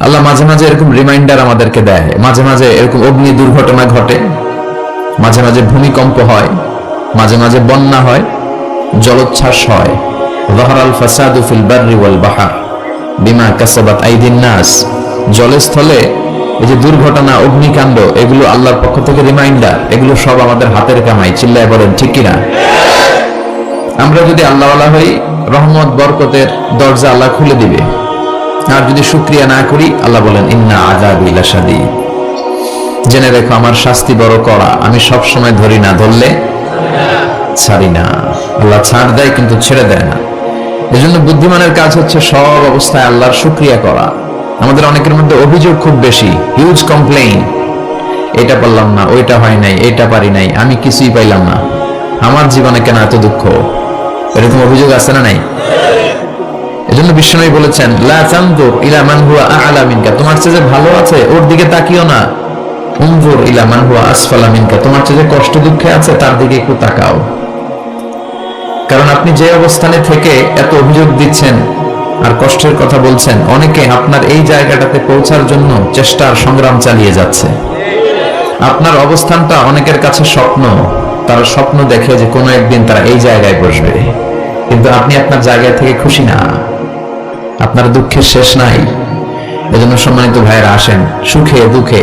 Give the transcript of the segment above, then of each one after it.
আল্লাহ মাঝে মাঝে এরকম রিমাইন্ডার আমাদেরকে দেয়, মাঝে মাঝে এরকম অগ্নি দুর্ঘটনা ঘটে, মাঝে মাঝে ভূমিকম্প হয়, মাঝে মাঝে বন্যা হয়, জলোচ্ছ্বাস হয়। যাহারাল ফাসাদু ফিল বাররি ওয়াল বাহর বিমা কাসাবাত আইদিন নাস। জলে স্থলে এই যে দুর্ঘটনা, অগ্নিকাণ্ড, এগুলো আল্লাহর পক্ষ থেকে রিমাইন্ডার। এগুলো সব আমাদের হাতের কামাই। চিল্লায় বলেন ঠিক কিনা? আমরা যদি আল্লাহওয়ালা হই, রহমত বরকতের দরজা আল্লাহ খুলে দিবে। আর যদি শুকরিয়া না করি, আল্লাহ বলেন ইন্না আযাবি লাশাদীদ। জেনে রেখো আমার শাস্তি বড় কড়া, আমি সব সময় ধরি না, ধরলে ছাড়ি না। আল্লাহ ছাড় দেয় কিন্তু ছেড়ে দেয় না। এজন্য বুদ্ধিমানের কাজ হচ্ছে সব অবস্থায় আল্লাহর শুকরিয়া করা। আমাদের অনেকের মধ্যে অভিযোগ খুব বেশি, হিউজ কমপ্লেইন। এটা পারলাম না, ওইটা হয় নাই, এটা পারি নাই, আমি কিছুই পাইলাম না, আমার জীবনে কেন এত দুঃখ। এরকম অভিযোগ আছে না নাই? এজন্য বিশ্বনবী বলেছেন লা তানজুর ইলা মান হুয়া আ'লা মিনকা, তোমার চেয়ে যে ভালো আছে ওর দিকে তাকিও না। উনজুর ইলা মান হুয়া আসফালা মিনকা, তোমার চেয়ে যে কষ্ট দুঃখে আছে তার দিকে একটু তাকাও। কারণ আপনি যে অবস্থানে থেকে এত অভিযোগ দিচ্ছেন আর কষ্টের কথা বলছেন, অনেকে আপনার এই জায়গাটাতে পৌঁছার জন্য চেষ্টার সংগ্রাম চালিয়ে যাচ্ছে। আপনার অবস্থানটা অনেকের কাছে স্বপ্ন, তারা স্বপ্ন দেখে যে কোনো একদিন তারা এই জায়গায় বসবে, কিন্তু আপনি আপনার জায়গা থেকে খুশি না, আপনার দুঃখের শেষ নাই। এজন্য সম্মানিত ভাইয়েরা, আসেন সুখে দুঃখে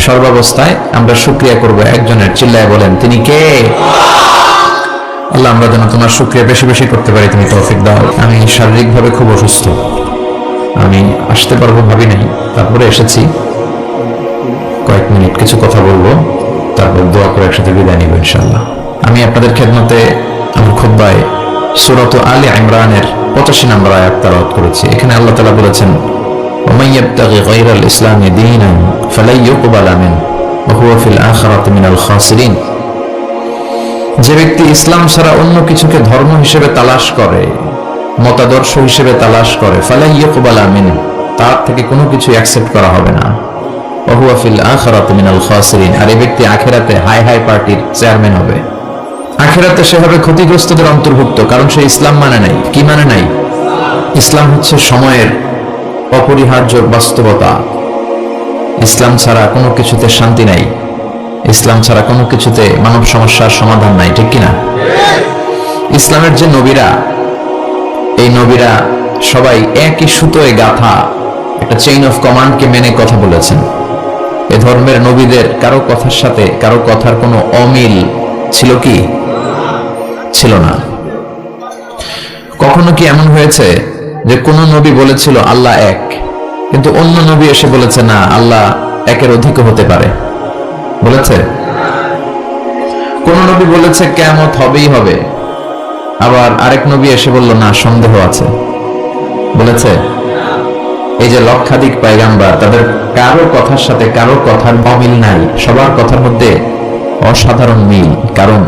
সর্বাবস্থায় আমরা শুকরিয়া করব একজনের। চিল্লায় বলেন তিনি কে? আল্লাহ, আমরা যেন তোমার শুকরিয়া বেশি বেশি করতে পারি, তুমি তৌফিক দাও। আমি শারীরিকভাবে খুব অসুস্থ, আমি আসতে পারবো ভাবি নাই, তারপরে এসেছি। কয়েক মিনিট কিছু কথা বলবো, তারপর দোয়া করে একসাথে বিদায় নিব ইনশাআল্লাহ। আমি আপনাদের খেদমতে আমার খুতবায় সূরাত আলে ইমরানের 85 নম্বর আয়াত তেলাওয়াত করেছি। এখানে আল্লাহ তাআলা বলেছেন ওমান ইয়াবতাগি গায়রাল ইসলামি দীনান ফালাই ইউকবালা মিনহু ওয়া হুয়া ফিল আখিরাতি মিনাল খাসিরিন। যে ব্যক্তি ইসলাম ছাড়া অন্য কিছুকে ধর্ম হিসেবে তালাশ করে, মতাদর্শ হিসেবে তালাশ করে, ফালাই ইউকবালা মিনহু, তার থেকে কোনো কিছু অ্যাকসেপ্ট করা হবে না। ওয়া হুয়া ফিল আখিরাতি মিনাল খাসিরিন, আর এই ব্যক্তি আখিরাতে হাই হাই পার্টির চেয়ারম্যান হবে। আখিরাতে সে হবে ক্ষতিগ্রস্তদের অন্তর্ভুক্ত, কারণ সে ইসলাম মানে নাই। কি মানে নাই? ইসলাম হচ্ছে সময়ের অপরিহার্য বাস্তবতা। ইসলাম ছাড়া কোনো কিছুতে শান্তি নাই, ইসলাম ছাড়া কোনো কিছুতে মানব সমস্যার সমাধান নাই, ঠিক কিনা? ইসলামের যে নবীরা, এই নবীরা সবাই একই সুতোয় গাঁথা একটা চেইন অফ কমান্ডকে মেনে কথা বলেছেন। এ ধর্মের নবীদের কারো কথার সাথে কারো কথার কোনো অমিল ছিল কি? ছিল না। কখনো কি এমন হয়েছে যে কোন নবী বলেছিল আল্লাহ এক, কিন্তু অন্য নবী এসে বলেছে না, আল্লাহ একের অধিকও হতে পারে? বলেছে? কোন নবী বলেছে কিয়ামত হবেই হবে, আবার আরেক নবী এসে বলল না, সন্দেহ আছে? বলেছে? এই যে লক্ষাধিক পয়গাম্বার, তাদের কারো কথার সাথে কারো কথার অমিল নাই, সবার কথার মধ্যে অসাধারণ মিল। কারণ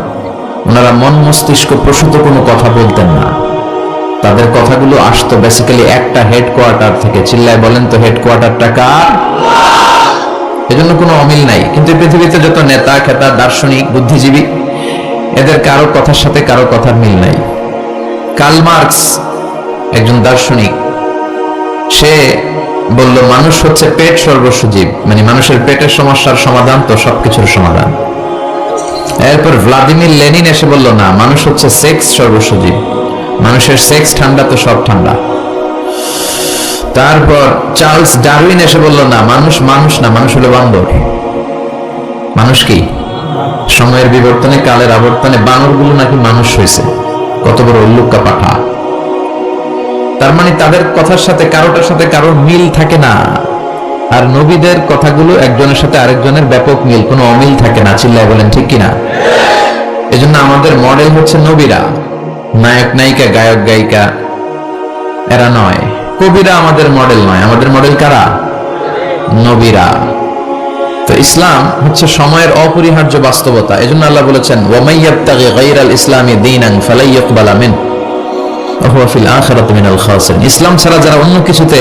ওনারা মন মস্তিষ্ক প্রসূত কোনো কথা বলতেন না, তাদের কথাগুলো আসতো বেসিক্যালি একটা হেডকোয়ার্টার থেকে। চিল্লায় বলেন তো হেডকোয়ার্টারটা কার? এজন্য কোনো অমিল নাই। কিন্তু পৃথিবীতে যত নেতা খেতা, দার্শনিক, বুদ্ধিজীবী, এদের কারো কথার সাথে কারো কথার মিল নাই। কার্ল মার্কস একজন দার্শনিক, সে বলল মানুষ হচ্ছে পেট সর্বস্ব জীব, মানে মানুষের পেটের সমস্যার সমাধান তো সবকিছুর সমাধান। এরপর ভ্লাদিমির লেনিন এসে বলল না, মানুষ হচ্ছে সেক্স সর্বস্ব জীব, মানুষের সেক্স ঠান্ডা তো সব ঠান্ডা। তারপর চার্লস ডারউইন এসে বলল না, মানুষ মানুষ না, মানুষ হলো বান্দর। মানুষ কি? সময়ের বিবর্তনে, কালের আবর্তনে বানরগুলো নাকি মানুষ হয়েছে। কত বড় উল্লুক্কা পাঠা! তার মানে তাদের কথার সাথে কারোটার সাথে কারোর মিল থাকে না। আর নবীদের কথাগুলো একজনের সাথে আরেকজনের ব্যাপক মিল, কোনো অমিল থাকে না। চিল্লায় বলেন ঠিক কিনা? এজন্য আমাদের মডেল হচ্ছে নবীরা। নায়ক নায়িকা, গায়ক গায়িকা এরা নয়, কবিরা আমাদের মডেল নয়। আমাদের মডেল কারা? নবীরা। তো ইসলাম হচ্ছে সময়ের অপরিহার্য বাস্তবতা। এজন্য আল্লাহ বলেছেন ওয়ামাই ইয়াবতাগি গায়রাল ইসলামি দীনান ফালাই ইউকবালা মিনহু ওয়া হুয়া ফিল আখিরাতি মিনাল খাসিরিন। ইসলাম ছাড়া যারা অন্য কিছুতে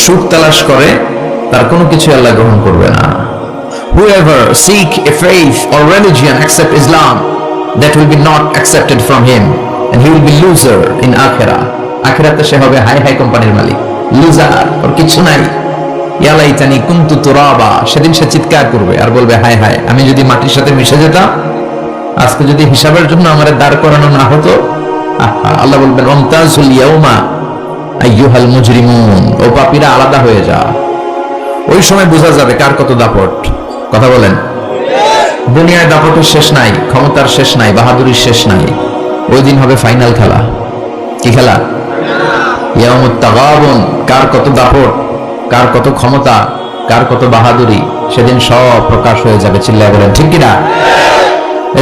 সুখ তালাশ করে, তার কোনো কিছু আল্লাহ গ্রহণ করবে না। Whoever seek a faith or religion except Islam, that will be not accepted from him, and he will be loser in akhirah. আখিরাতে সে হবে হাই হাই কোম্পানির মালিক, লুজার, ওর কিছু নাই। ইয়া লাইতানি কুনতু তুরাবা, সেদিন সে চিৎকার করবে আর বলবে হায় হায়, আমি যদি মাটির সাথে মিশে যেতাম, আজকে যদি হিসাবের জন্য আমার দাঁড় করানো না হতো। আল্লাহ বলবেন ওয়ামতাজুল ইয়াউমা আইয়ুহাল মুজরিমুন, ও পাপীরা আলাদা হয়ে যা। ওই সময় বোঝা যাবে কার কত দাপট। কথা বলেন। দুনিয়ায় দাপটের শেষ নাই, ক্ষমতার শেষ নাই, বাহাদুরির শেষ নাই। ওই দিন হবে ফাইনাল খেলা। কি খেলা? ইয়াউমুত তাগাবুন, কার কত দাপট, কার কত ক্ষমতা, কার কত বাহাদুরি, সেদিন সব প্রকাশ হয়ে যাবে। চিল্লায় বলেন ঠিক কিনা?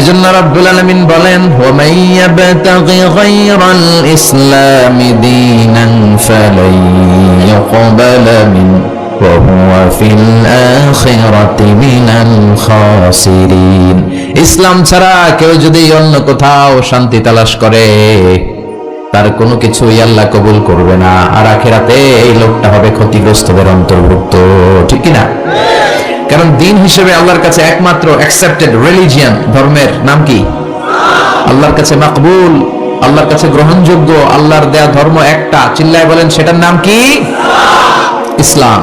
এজন্য রাব্বুল আলামিন বলেন ওয়ামান ইয়াবতাগি গায়রাল ইসলামি দীনান ফালাই ইউকবালা মিনহু ওয়া হুয়া ফিল আখিরাতি মিনাল খাসিরিন। ইসলাম ছাড়া কেউ যদি অন্য কোথাও শান্তি তালাশ করে, তার কোনো কিছুই আল্লাহ কবুল করবে না, আর আখিরাতে এই লোকটা হবে ক্ষতিগ্রস্তদের অন্তর্ভুক্ত। ঠিক কিনা? কারণ দিন হিসেবে আল্লাহর কাছে একমাত্র অ্যাকসেপ্টেড রিলিজিয়ন, ধর্মের নাম কি? আল্লাহর কাছে মাকবুল, আল্লাহর কাছে গ্রহণযোগ্য, আল্লাহর দেয়া ধর্ম একটা। চিল্লায় বলেন সেটার নাম কি? ইসলাম।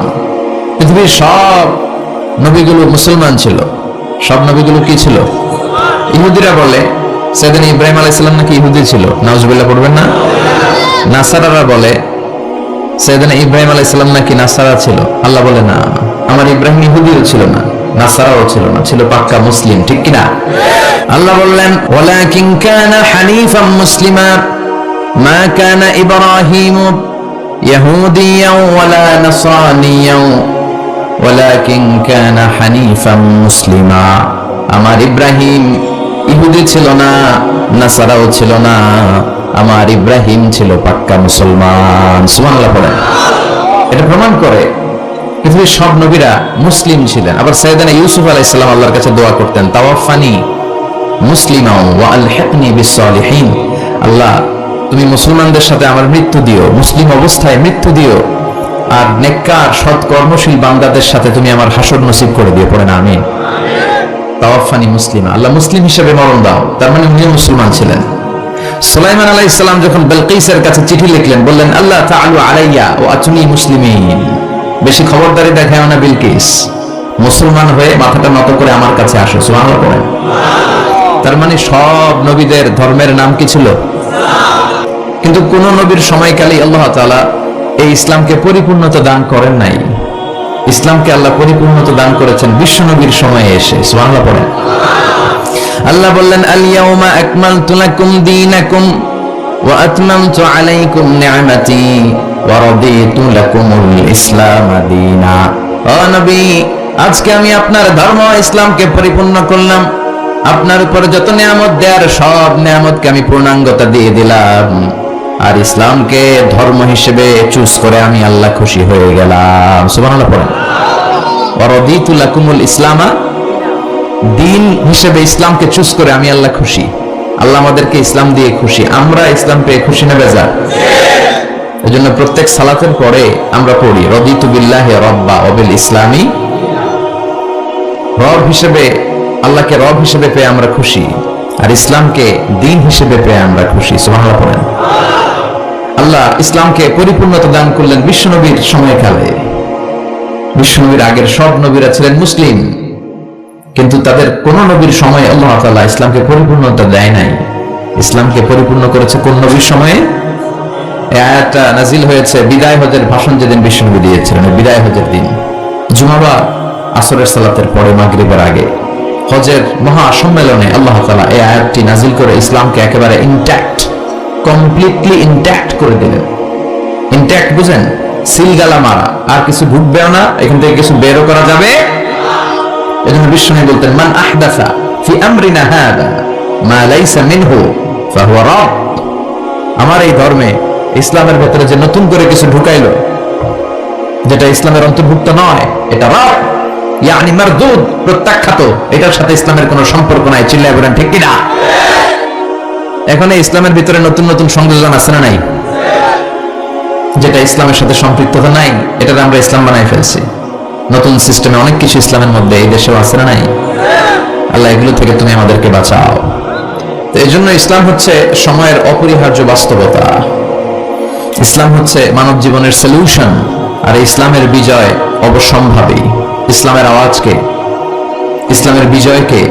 পৃথিবীর সব নবীগুলো মুসলমান ছিল। সব নবীগুলো কি ছিল? ইহুদিরা বলে সাইয়েদনা ইব্রাহিম আলাইহিস সালাম নাকি ইহুদি ছিল। নাউজুবিল্লাহ পড়বেন না? নাসারারা বলে সাইয়েদনা ইব্রাহিম আলাইহিস সালাম নাকি নাসারা ছিল। আল্লাহ বলে না, আমার ইব্রাহিম ইহুদিও ছিল না, নাসারাও ছিল না, ছিল পাক্কা মুসলিম। ঠিক কিনা? আল্লাহ বললেন ওয়ালাকিন কানা হানিফাম মুসলিমা মা কানা ইব্রাহিম ইয়াহুদিয়াও ওয়ালা নাসারানিয়াও ওয়ালাকিন কানা হানিফাম মুসলিমা। আমার ইব্রাহিম ইহুদি ছিল না, নাসারাও ছিল না, আমার ইব্রাহিম ছিল পাক্কা মুসলমান। সুবহানাল্লাহ পড়েন। এটা প্রমাণ করে পৃথিবীর সব নবীরা মুসলিম ছিলেন। আবার সাইয়েদনা ইউসুফ আলাইহিস সালাম আল্লাহর কাছে দোয়া করতেন তাওয়াফানি মুসলিমা ওয়া আলহিকনি বিসসালিহিন। আল্লাহ তুমি মুসলমানদের সাথে আমার মৃত্যু দিও, মুসলিম অবস্থায় মৃত্যু দিও, আর নেককার সৎ কর্মশীল বান্দাদের সাথে তুমি আমার হাসর নসিব করে দিও। পড়েন আমিন। তাওয়াফানি মুসলিমা, আল্লাহ মুসলিম হিসেবে মরণ দাও। তার মানে উনি মুসলমান ছিলেন। সুলাইমান আলাইহিস সালাম যখন বিলকিসের কাছে চিঠি লিখলেন, বললেন আল্লাহ তাআলু আলাইয়া ওয়া আতুনি মুসলিমিন, বেশি খবরদারি দেখাও না বিলকিস, মুসলমান হয়ে মাথাটা নত করে আমার কাছে আসো। সুবহানাল্লাহ পড়েন। তার মানে সব নবীদের ধর্মের নাম কি ছিল? কিন্তু কোন নবীর সময়কালে আল্লাহ তাআলা এই ইসলামকে পরিপূর্ণতা দান করেন নাই। ইসলামকে আল্লাহ পরিপূর্ণতা দান করেছেন বিশ্ব নবীর সময়ে এসে। সুবহানাল্লাহ পড়েন। আল্লাহ বললেন আল ইয়াউমা আকমালতু লাকুম দীনাকুম ওয়া আতমামতু আলাইকুম নি'মাতি ওয়া রাদিতু লাকুমুল ইসলাম দীনা। ও নবী, আজকে আমি আপনার ধর্ম ইসলামকে পরিপূর্ণ করলাম, আপনার উপর যত নিয়ামত দেয়ার সব নিয়ামতকে আমি পূর্ণাঙ্গতা দিয়ে দিলাম, আর ইসলামকে ধর্ম হিসেবে চুজ করে আমি আল্লাহ খুশি হয়ে গেলাম। সুবহানাল্লাহ পড়েন। ওয়া রাদিতু লাকুমুল ইসলামা, দিন হিসেবে ইসলামকে চুজ করে আমি আল্লাহ খুশি। আল্লাহ আমাদেরকে ইসলাম দিয়ে খুশি, আমরা ইসলাম পেয়ে খুশি না বেজার? এজন্য প্রত্যেক সালাতের পরে আমরা পড়ি রাদিতু বিল্লাহি রাব্বা ওয়া বিল ইসলামি, রব হিসেবে আল্লাহকে রব হিসেবে পেয়ে আমরা খুশি, আর ইসলামকে দিন হিসেবে পেয়ে আমরা খুশি। সুবহানাল্লাহ পড়েন। আল্লাহ ইসলামকে পরিপূর্ণতা দান করলেন বিশ্বনবীর সময়কালে। বিশ্বনবীর আগের সব নবীরা ছিলেন মুসলিম, কিন্তু তাদের কোন নবীর সময় আল্লাহ তাআলা ইসলামকে পরিপূর্ণতা দেয় নাই। ইসলামকে পরিপূর্ণ করেছে কোন নবীর সময়ে? এই আয়াতটা নাজিল হয়েছে বিদায় হজের ভাষণ যেদিন বিশ্বনবী দিয়েছিলেন, বিদায় হজের দিন, জুমাবার আসরের সালাতের পরে মাগরিবের আগে হজের মহা সম্মেলনে আল্লাহ তাআলা এই আয়াতটি নাজিল করে ইসলামকে একেবারে ইনট্যাক্ট, কমপ্লিটলি ইনট্যাক্ট করে দিলেন। ইনট্যাক্ট বুঝেন? সিলগালা মারা, আর কিছু ঢুকবেও না, এখান থেকে কিছু বেরও করা যাবে। এজন্য বিশ্বনবী বলতেন মান আহদাসা ফি আমরিনা হাদা মা লাইসা মিনহু ফাহুয়া রাদ। আমার এই ধর্মে ইসলামের ভেতরে যে নতুন করে কিছু ঢুকাইলো যেটা ইসলামের অন্তর্ভুক্ত নয়, এটা রাদ, ইয়ানি মারদুদ, প্রত্যাখ্যাত, এটার সাথে ইসলামের কোনো সম্পর্ক নাই। চিল্লায় বলেন ঠিক কিনা? এখন ইসলামের ভিতরে নতুন নতুন সংযোজন আছে না নাই? যেটা ইসলামের সাথে সম্পৃক্ততা নাই, এটা আমরা ইসলাম বানাই ফেলছি। নতুন সিস্টেমে অনেক কিছু ইসলামের মধ্যে এই দেশেও আছে না নাই? আল্লাহ এগুলো থেকে তুমি আমাদেরকে বাঁচাও। তো এই জন্য ইসলাম হচ্ছে সময়ের অপরিহার্য বাস্তবতা। ইসলাম হচ্ছে মানব জীবনের সলিউশন, আর ইসলামের বিজয় অবশ্যম্ভাবী। ইসলামের আওয়াজকে, ইসলামের বিজয়কে,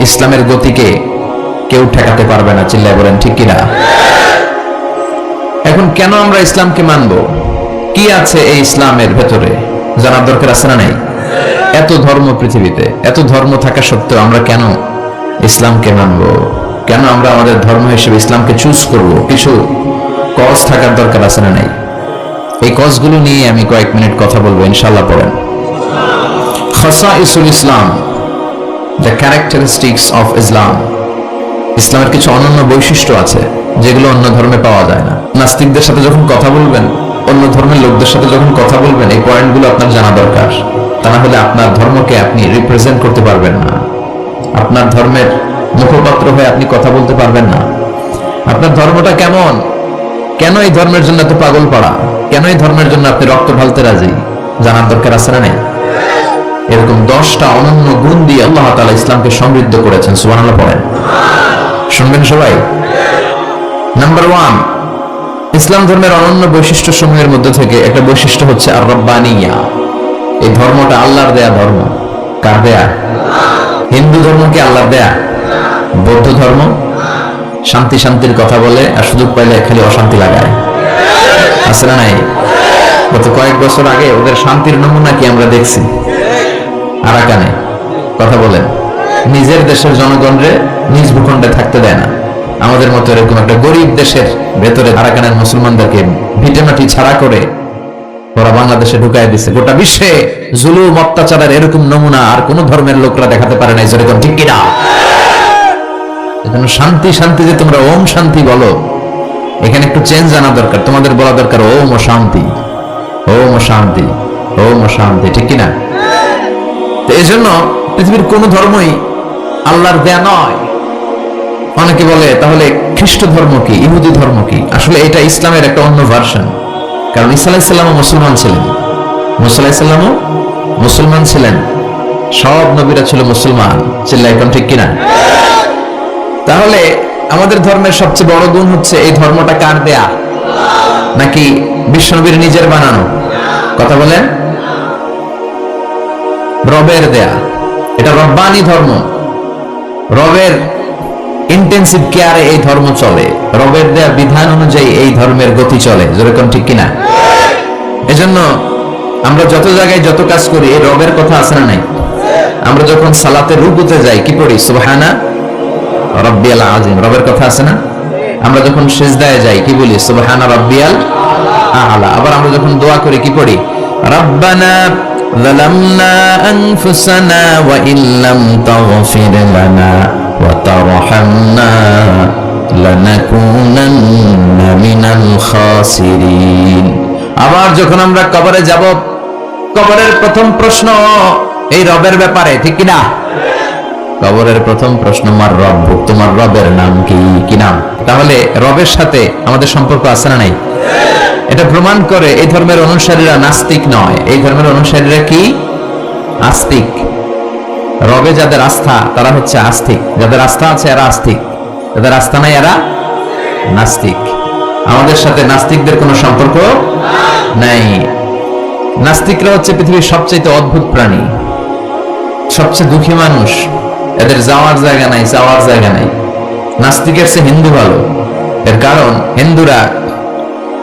ইসলামের গতিকে কেউ ঠেকাতে পারবে না। চিল্লায় বলেন ঠিক কিনা? এখন কেন আমরা ইসলামকে মানব? কি আছে এই ইসলামের ভেতরে জানার দরকার আছে না নাই? এত ধর্ম পৃথিবীতে, এত ধর্ম থাকা সত্ত্বেও আমরা কেন ইসলামকে মানব? কেন আমরা আমাদের ধর্ম হিসেবে ইসলামকে চুজ করব? কিছু কজ থাকার দরকার আছে না নাই? এই কজগুলো নিয়ে আমি কয়েক মিনিট কথা বলবো ইনশাআল্লাহ। পড়েন খাসাইসুল ইসলাম, দ্য ক্যারেক্টারিস্টিক্স অফ ইসলাম। ইসলামের কিছু অনন্য বৈশিষ্ট্য আছে যেগুলো অন্য ধর্মে পাওয়া যায় না। নাস্তিকদের সাথে যখন কথা বলবেন, অন্য ধর্মের লোকদের সাথে যখন কথা বলবেন, এই পয়েন্টগুলো আপনার জানা দরকার। তা না হলে আপনার ধর্মকে আপনি রিপ্রেজেন্ট করতে পারবেন না। আপনার ধর্মের মুখপাত্র হয়ে আপনি কথা বলতে পারবেন না। আপনার ধর্মটা কেমন, কেন এই ধর্মের জন্য এত পাগল পাড়া, কেন এই ধর্মের জন্য আপনি রক্ত ঢালতে রাজি, জানার দরকার আছে না নেই? এরকম 10টা অনন্য গুণ দিয়ে আল্লাহ তাআলা ইসলামকে সমৃদ্ধ করেছেন। সুবহানাল্লাহ পড়েন, শুনবেন সবাই। নাম্বার 1, ইসলাম ধর্মের অনন্য বৈশিষ্ট্য সমূহের মধ্যে থেকে একটা বৈশিষ্ট্য হচ্ছে আর রব্বানিয়া। এই ধর্মটা আল্লাহর দেয়া ধর্ম। কার দেয়া? হিন্দু ধর্ম কি আল্লাহর দেয়া? বৌদ্ধ ধর্ম শান্তি শান্তির কথা বলে আর সুযোগ পাইলে খালি অশান্তি লাগায়, আছে না নাই? গত কয়েক বছর আগে ওদের শান্তির নমুনা কি আমরা দেখছি? আরাকানে কথা বলেন, নিজের দেশের জনগণরে নিজ ভূখণ্ডে থাকতে দেয় না। আমাদের মতো এরকম একটা গরিব দেশের ভেতরে আরাকানের মুসলমানদেরকে ভিটেমাটি ছাড়া করে ওরা বাংলাদেশে ঢুকাই দিছে। গোটা বিশ্বে জুলুম অত্যাচারের এরকম নমুনা আর কোন ধর্মের লোকরা দেখাতে পারে নাই। যেরকম ঠিক কিনা? এজন্য শান্তি শান্তি যে তোমরা ওম শান্তি বলো, এখানে একটু চেঞ্জ আনা দরকার। তোমাদের বলা দরকার ওম ও শান্তি, ওম ও শান্তি, ওম ও শান্তি, ঠিক কিনা? তো এই জন্য পৃথিবীর কোন ধর্মই আল্লাহর দেয়া নয়। অনেকে বলে তাহলে খ্রিস্ট ধর্ম কি, ইহুদি ধর্ম কি? আসলে এটা ইসলামের একটা অন্য ভার্সন। কারণ ঈসা আলাইহিস সালামও মুসলমান ছিলেন, মুসা আলাইহিস সালামও মুসলমান ছিলেন, সব নবীরা ছিল মুসলমান। চিল্লায় এখন ঠিক কিনা? তাহলে আমাদের ধর্মের সবচেয়ে বড় গুণ হচ্ছে এই ধর্মটা কার দেয়া, নাকি বিশ্বনবীর নিজের বানানো? কথা বলেন, রবের দেয়া। এটা রব্বানি ধর্ম। রবের ইন্টেন্সিভ কেয়ারে এই ধর্ম চলে, রবের দেয়া বিধান অনুযায়ী এই ধর্মের গতি চলে। যেরকম ঠিক কিনা? এজন্য আমরা যত জায়গায় যত কাজ করি এই রবের কথা আছে না নাই? আমরা যখন সালাতে রুকুতে যাই কি পড়ি? সুবহানা রাব্বিয়াল আযীম, রবের কথা আছে না? আমরা যখন সিজদায় যাই কি বলি? সুবহানা রাব্বিয়াল আ'লা। আবার আমরা যখন দোয়া করি কি পড়ি? রাব্বানা যালামনা আনফুসানা ওয়া ইল্লাম তাগফির লানা ওয়া তারহামনা লানাকুনান্না মিনাল খাসিরিন। আবার যখন আমরা কবরে যাব, কবরের প্রথম প্রশ্ন এই রবের ব্যাপারে, ঠিক কিনা? কবরের প্রথম প্রশ্ন মার রব্বু, তোমার রবের নাম কি? কি নাম? তাহলে রবের সাথে আমাদের সম্পর্ক আছে না নাই? এটা প্রমাণ করে এই ধর্মের অনুসারীরা নাস্তিক নয়। এই ধর্মের অনুসারীরা কি? আস্তিক। রবে যাদের আস্থা তারা হচ্ছে আস্তিক, যাদের আস্থা আছে এরা আস্তিক, যাদের আস্থা নাই এরা নাস্তিক। আমাদের সাথে নাস্তিকদের কোনো সম্পর্ক নাই। নাস্তিকরা হচ্ছে পৃথিবীর সবচেয়ে অদ্ভুত প্রাণী, সবচেয়ে দুঃখী মানুষ। এদের যাওয়ার জায়গা নাই, যাওয়ার জায়গা নাই। নাস্তিকের চেয়ে হিন্দু ভালো। এর কারণ হিন্দুরা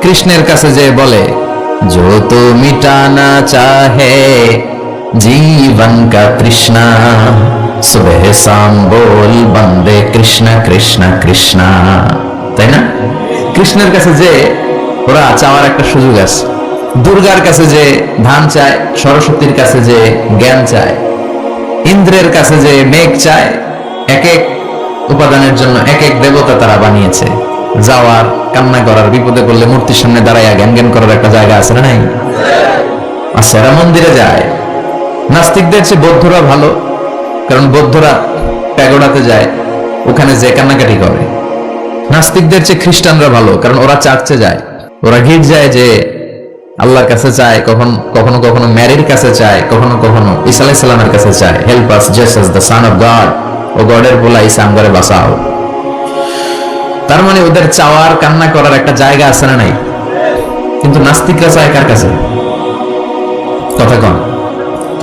কৃষ্ণের কাছে যে বলে, जो तो मिटाना चाहे जीवन का तृष्णा, सुबह शाम बोल बंदे कृष्ण कृष्ण कृष्ण। তাই না? কৃষ্ণের কাছে যে ওরা চাওয়ার একটা সুযোগ আছে। দুর্গার কাছে যে ধান চায়, সরস্বতীর কাছে যে জ্ঞান চায়, ইন্দ্রের কাছে যে মেঘ চায়, এক এক উপাদানের জন্য এক এক দেবতা তারা বানিয়েছে। যাওয়ার, কান্না করার, বিপদে পড়লে মূর্তির সামনে দাঁড়াইয়া জ্ঞান জ্ঞান করার একটা জায়গা আছে না নাই? আচ্ছা, এরা মন্দিরে যায়। নাস্তিকদের চেয়ে বৌদ্ধরা ভালো, কারণ বৌদ্ধরা প্যাগোডাতে যায়, ওখানে যে কান্নাকাটি করে। নাস্তিকদের চেয়ে খ্রিস্টানরা ভালো, কারণ ওরা চার্চে যায়, ওরা গির্জায় যে আল্লাহর কাছে চায়, কখনো কখনো ম্যারির কাছে চায়, কখনো কখনো ঈসা আলাইহিস সালামের কাছে চায়, help us Jesus the son of God, ও গডের বলা ঈসা আমগরে বাঁচাও। তার মানে ওদের চাওয়ার, কান্না করার একটা জায়গা আছে না নাই? কিন্তু নাস্তিকরা চায় কার কাছে? কথা কন।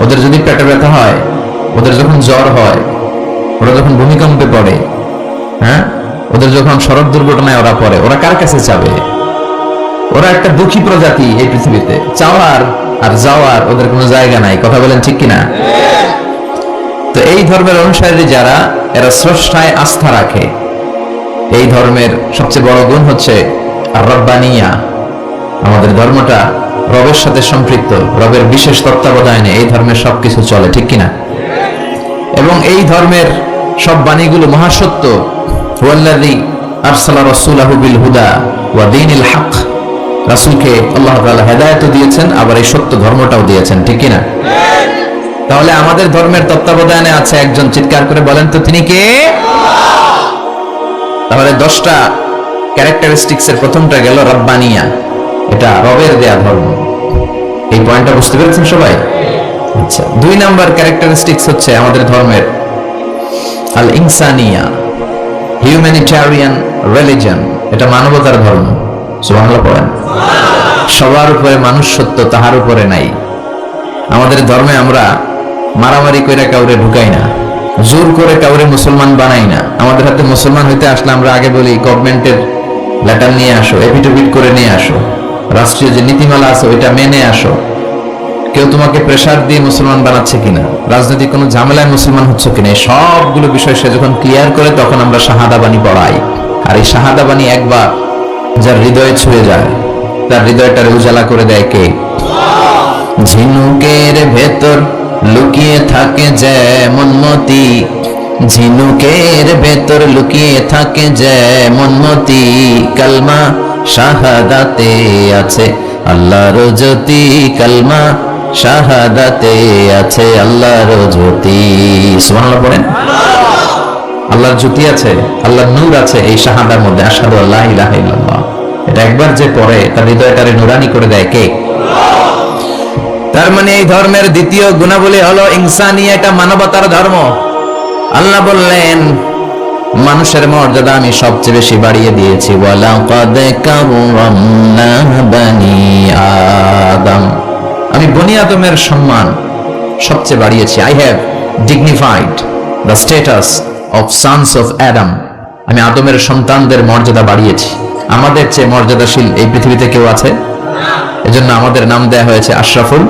ওদের যদি পেটে ব্যথা হয়, ওদের যখন জ্বর হয়, ওরা যখন ভূমিকম্পে পড়ে, হ্যাঁ, ওদের যখন সড়ক দুর্ঘটনায় ওরা পড়ে, ওরা কার কাছে যাবে? ওরা একটা দুঃখী প্রজাতি এই পৃথিবীতে, চাওয়ার আর যাওয়ার ওদের কোনো জায়গা নাই। কথা বলেন ঠিক কিনা? তো এই ধর্মের অনুসারী যারা, এরা স্রষ্টায় আস্থা রাখে। এই ধর্মের সবচেয়ে বড় গুণ হচ্ছে আর রব্বানিয়া। আমাদের ধর্মটা রবের সাথে সম্পৃক্ত, রবের বিশেষ তত্ত্বাবধানে এই ধর্মের সবকিছু চলে, ঠিক কিনা? এবং এই ধর্মের সব বাণীগুলো মহাসত্য। ওয়াল্লাযী আরসালা রাসূলাহু বিল হুদা ওয়া দীনিল হক। রাসূলকে আল্লাহ তাআলা হেদায়েত দিয়েছেন, আবার এই সত্য ধর্মটাও দিয়েছেন, ঠিক কিনা? তাহলে আমাদের ধর্মের তত্ত্বাবধানে আছে একজন, চিৎকার করে বলেন তো তিনি কে? তাহলে 10টা ক্যারেক্টারিস্টিক্স এর প্রথমটা গেল রব্বানিয়া, এটা রবের দেয়া ধর্ম। এই পয়েন্টটা বুঝতে পেরেছেন সবাই? আচ্ছা, 2 নাম্বার ক্যারেক্টারিস্টিক্স হচ্ছে আমাদের ধর্মের আল ইনসানিয়া, হিউম্যানিটেরিয়ান রিলিজিয়ন। এটা মানবতার ধর্ম। সুবহানাল্লাহ পড়েন। সবার উপরে মানুষ সত্য, তাহার উপরে নাই। আমাদের ধর্মে আমরা মারামারি করে কাউরে ঢুকাই না, জোর করে কাউরে মুসলমান বানাই না। আমাদের হাতে মুসলমান হইতে আসলে আমরা আগে বলি গভর্নমেন্টের লেটার নিয়ে আসো, এফিডেভিট করে নিয়ে আসো, রাষ্ট্রীয় যে নীতিমালা আছে ওইটা মেনে আসো। কেউ তোমাকে প্রেসার দিয়ে মুসলমান বানাচ্ছে কিনা, রাজনৈতিক কোনো ঝামেলায় মুসলমান হচ্ছে কিনা, এই সবগুলো বিষয় সে যখন ক্লিয়ার করে তখন আমরা শাহাদা বাণী পড়াই। আর এই শাহাদা বাণী একবার যার হৃদয়ে ছুঁয়ে যায়, তার হৃদয়টারে উজালা করে দেয় কে? ঝিনুকের ভেতর লুকিয়ে থাকে যেমন মতি, ঝিনুকের ভেতর লুকিয়ে থাকে যেমন মতি, কালমা শাহাদাতে আছে আল্লাহর জ্যোতি, কালমা শাহাদাতে আছে আল্লাহর জ্যোতি। সুবহানাল্লাহ পড়েন। আল্লাহর জ্যোতি আছে, আল্লাহর নূর আছে এই শাহাদার মধ্যে, আশহাদু আল্লা ইলাহা ইল্লাল্লাহ। এটা একবার যে পড়ে তার হৃদয়টারে নুরানি করে দেয় কে? তার মানে এই ধর্মের দ্বিতীয় গুণাবলী হলো ইনসানিয়া, এটা মানবতার ধর্ম। আল্লাহ বললেন মানুষের মর্যাদা আমি সবচেয়ে বেশি বাড়িয়ে দিয়েছি, ওয়ালাকাদ কাররামনা বানি আদম। আমি বনি আদমের সম্মান সবচেয়ে বাড়িয়েছি। I have dignified the status of sons of Adam. আমি আদমের সন্তানদের মর্যাদা বাড়িয়েছি। আমাদের চেয়ে মর্যাদাশীল এই পৃথিবীতে কেউ আছে? এজন্য আমাদের নাম দেয়া হয়েছে আশরাফুল।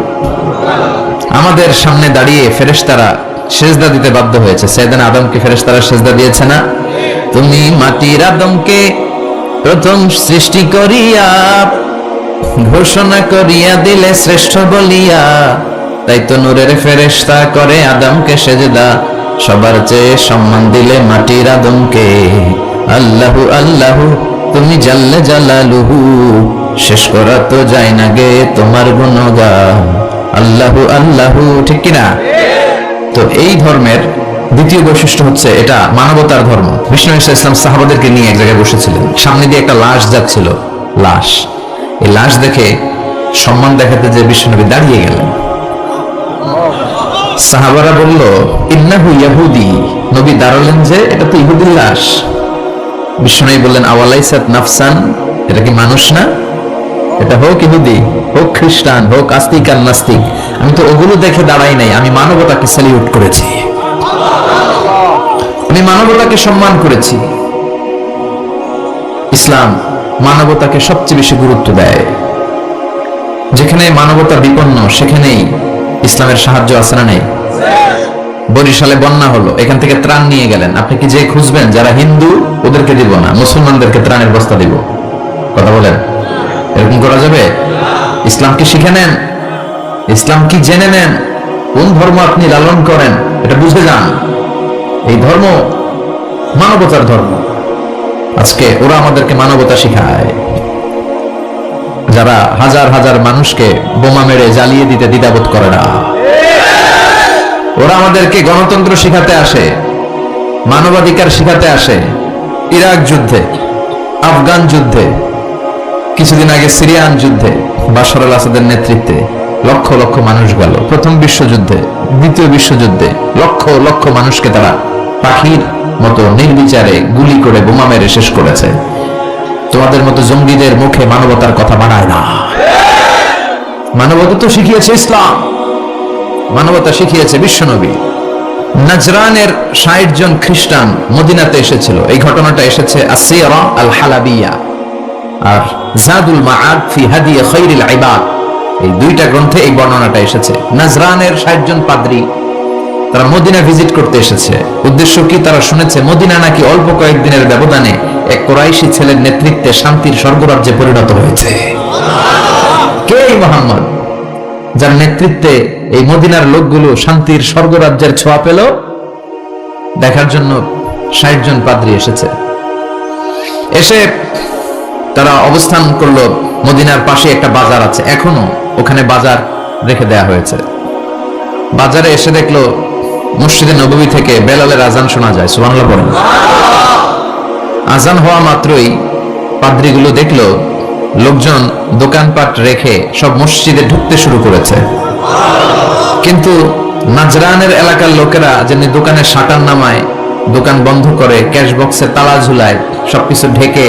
আমাদের সামনে দাঁড়িয়ে ফেরেশতারা সেজদা দিতে বাধ্য হয়েছে। সাইয়েদনা আদমকে ফেরেশতারা সেজদা দিয়েছে না? তুমি মাটির আদমকে প্রথম সৃষ্টি করিয়া ঘোষণা করিয়া দিলে শ্রেষ্ঠ বলিয়া, তাই তো নূরের ফেরেশতা করে আদমকে সেজদা, সবার চেয়ে সম্মান দিলে মাটির আদমকে। আল্লাহু আল্লাহু তুমি জাল্লে জালালুহু, শেষ করা তো যায় না গে তোমার গুণগান। আল্লাহু আল্লাহু, ঠিক কিনা? তো এই ধর্মের দ্বিতীয় বৈশিষ্ট্য হচ্ছে এটা মানবতার ধর্ম। বিষ্ণু ইসলাম সাহাবাদেরকে নিয়ে এক জায়গায় বসেছিলেন, সামনে দিয়ে একটা লাশ যাচ্ছিল, লাশ। এই লাশ দেখে সম্মান দেখাতে যে বিশ্বনবী দাঁড়িয়ে গেলেন। সাহাবারা বলল ইন্নাহু ইয়াহুদি। নবী দাঁড়ালেন যে এটা তো ইহুদির লাশ। বিশ্বনবী বললেন আওয়ালাইসাত নাফসান, এটা কি মানুষ না? এটা হোক ইহুদি, হোক খ্রিস্টান, হোক আস্তিক আর নাস্তিক, আমি তো ওগুলো দেখে দাঁড়াই নাই, আমি মানবতাকে স্যালিউট করেছি, আমি মানবতাকে সম্মান করেছি। ইসলাম মানবতাকে সবচেয়ে বেশি গুরুত্ব দেয়। যেখানে মানবতা বিপন্ন সেখানেই ইসলামের সাহায্য আছে না নেই? বরিশালে বন্যা হলো, এখান থেকে ত্রাণ নিয়ে গেলেন, আপনি কি যে খুঁজবেন যারা হিন্দু ওদেরকে দিব না, মুসলমানদেরকে ত্রাণের বস্তা দিব? কথা বলেন, এরকম করা যাবে? ইসলাম কি শিখে নেন, ইসলাম কি জেনে নেন, কোন ধর্ম আপনি লালন করেন এটা বুঝে যান। এই ধর্ম মানবতার ধর্ম। আজকে ওরা আমাদেরকে মানবতা শিখায়, যারা হাজার হাজার মানুষকে বোমা মেরে জ্বালিয়ে দিতে দ্বিধাবোধ করে না। ওরা আমাদেরকে গণতন্ত্র শিখাতে আসে, মানবাধিকার শিখাতে আসে। ইরাক যুদ্ধে, আফগান যুদ্ধে, কিছুদিন আগে সিরিয়ান যুদ্ধে বাশার আল আসাদের নেতৃত্বে লক্ষ লক্ষ মানুষ গেল। প্রথম বিশ্বযুদ্ধে, দ্বিতীয় বিশ্বযুদ্ধে লক্ষ লক্ষ মানুষকে তারা পাখির মতো নির্বিচারে গুলি করে বোমা মেরে শেষ করেছে। তোমাদের মতো জঙ্গিদের মুখে মানবতার কথা বানায় না। মানবতা তো শিখিয়েছে ইসলাম। মানবতা শিখিয়েছে বিশ্বনবী। নাজরানের ৬০ জন খ্রিস্টান মদিনাতে এসেছিল। এই ঘটনাটা এসেছে আসিরা আল হালাবিয়া আর জাদুল মাআদ ফি হাদি খায়রিল ইবাদ, এই দুইটা গ্রন্থে এই বর্ণনাটা এসেছে। নাজরানের ৬০ জন পাদ্রী তারা মদিনা ভিজিট করতে এসেছে। উদ্দেশ্য কি? তারা শুনেছে মদিনা নাকি অল্প কয়েকদিনের ব্যবধানে এক কুরাইশি ছেলের নেতৃত্বে শান্তির স্বর্গরাজ্যে পরিণত হয়েছে। কে এই মুহাম্মদ, যার নেতৃত্বে এই মদিনার লোকগুলো শান্তির স্বর্গরাজ্যের ছোঁয়া পেল? দেখার জন্য ৬০ জন পাদ্রী এসেছে। এসে তারা অবস্থান করলো মদিনার পাশে একটা বাজার আছে, এখনো ওখানে বাজার রেখে দেয়া হয়েছে। বাজারে এসে দেখলো মসজিদে নববী থেকে বেলালের আজান শোনা যায়। সুবহানাল্লাহ বলেন। আজান হওয়া মাত্রই পাদ্রীগুলো দেখলো লোকজন দোকানপাট রেখে সব মসজিদে ঢুকতে শুরু করেছে। কিন্তু নাজরানের এলাকার লোকেরা যেন দোকানের শাটার নামায়, দোকান বন্ধ করে, ক্যাশ বক্সে তালা ঝুলায়, সবকিছু ঢেকে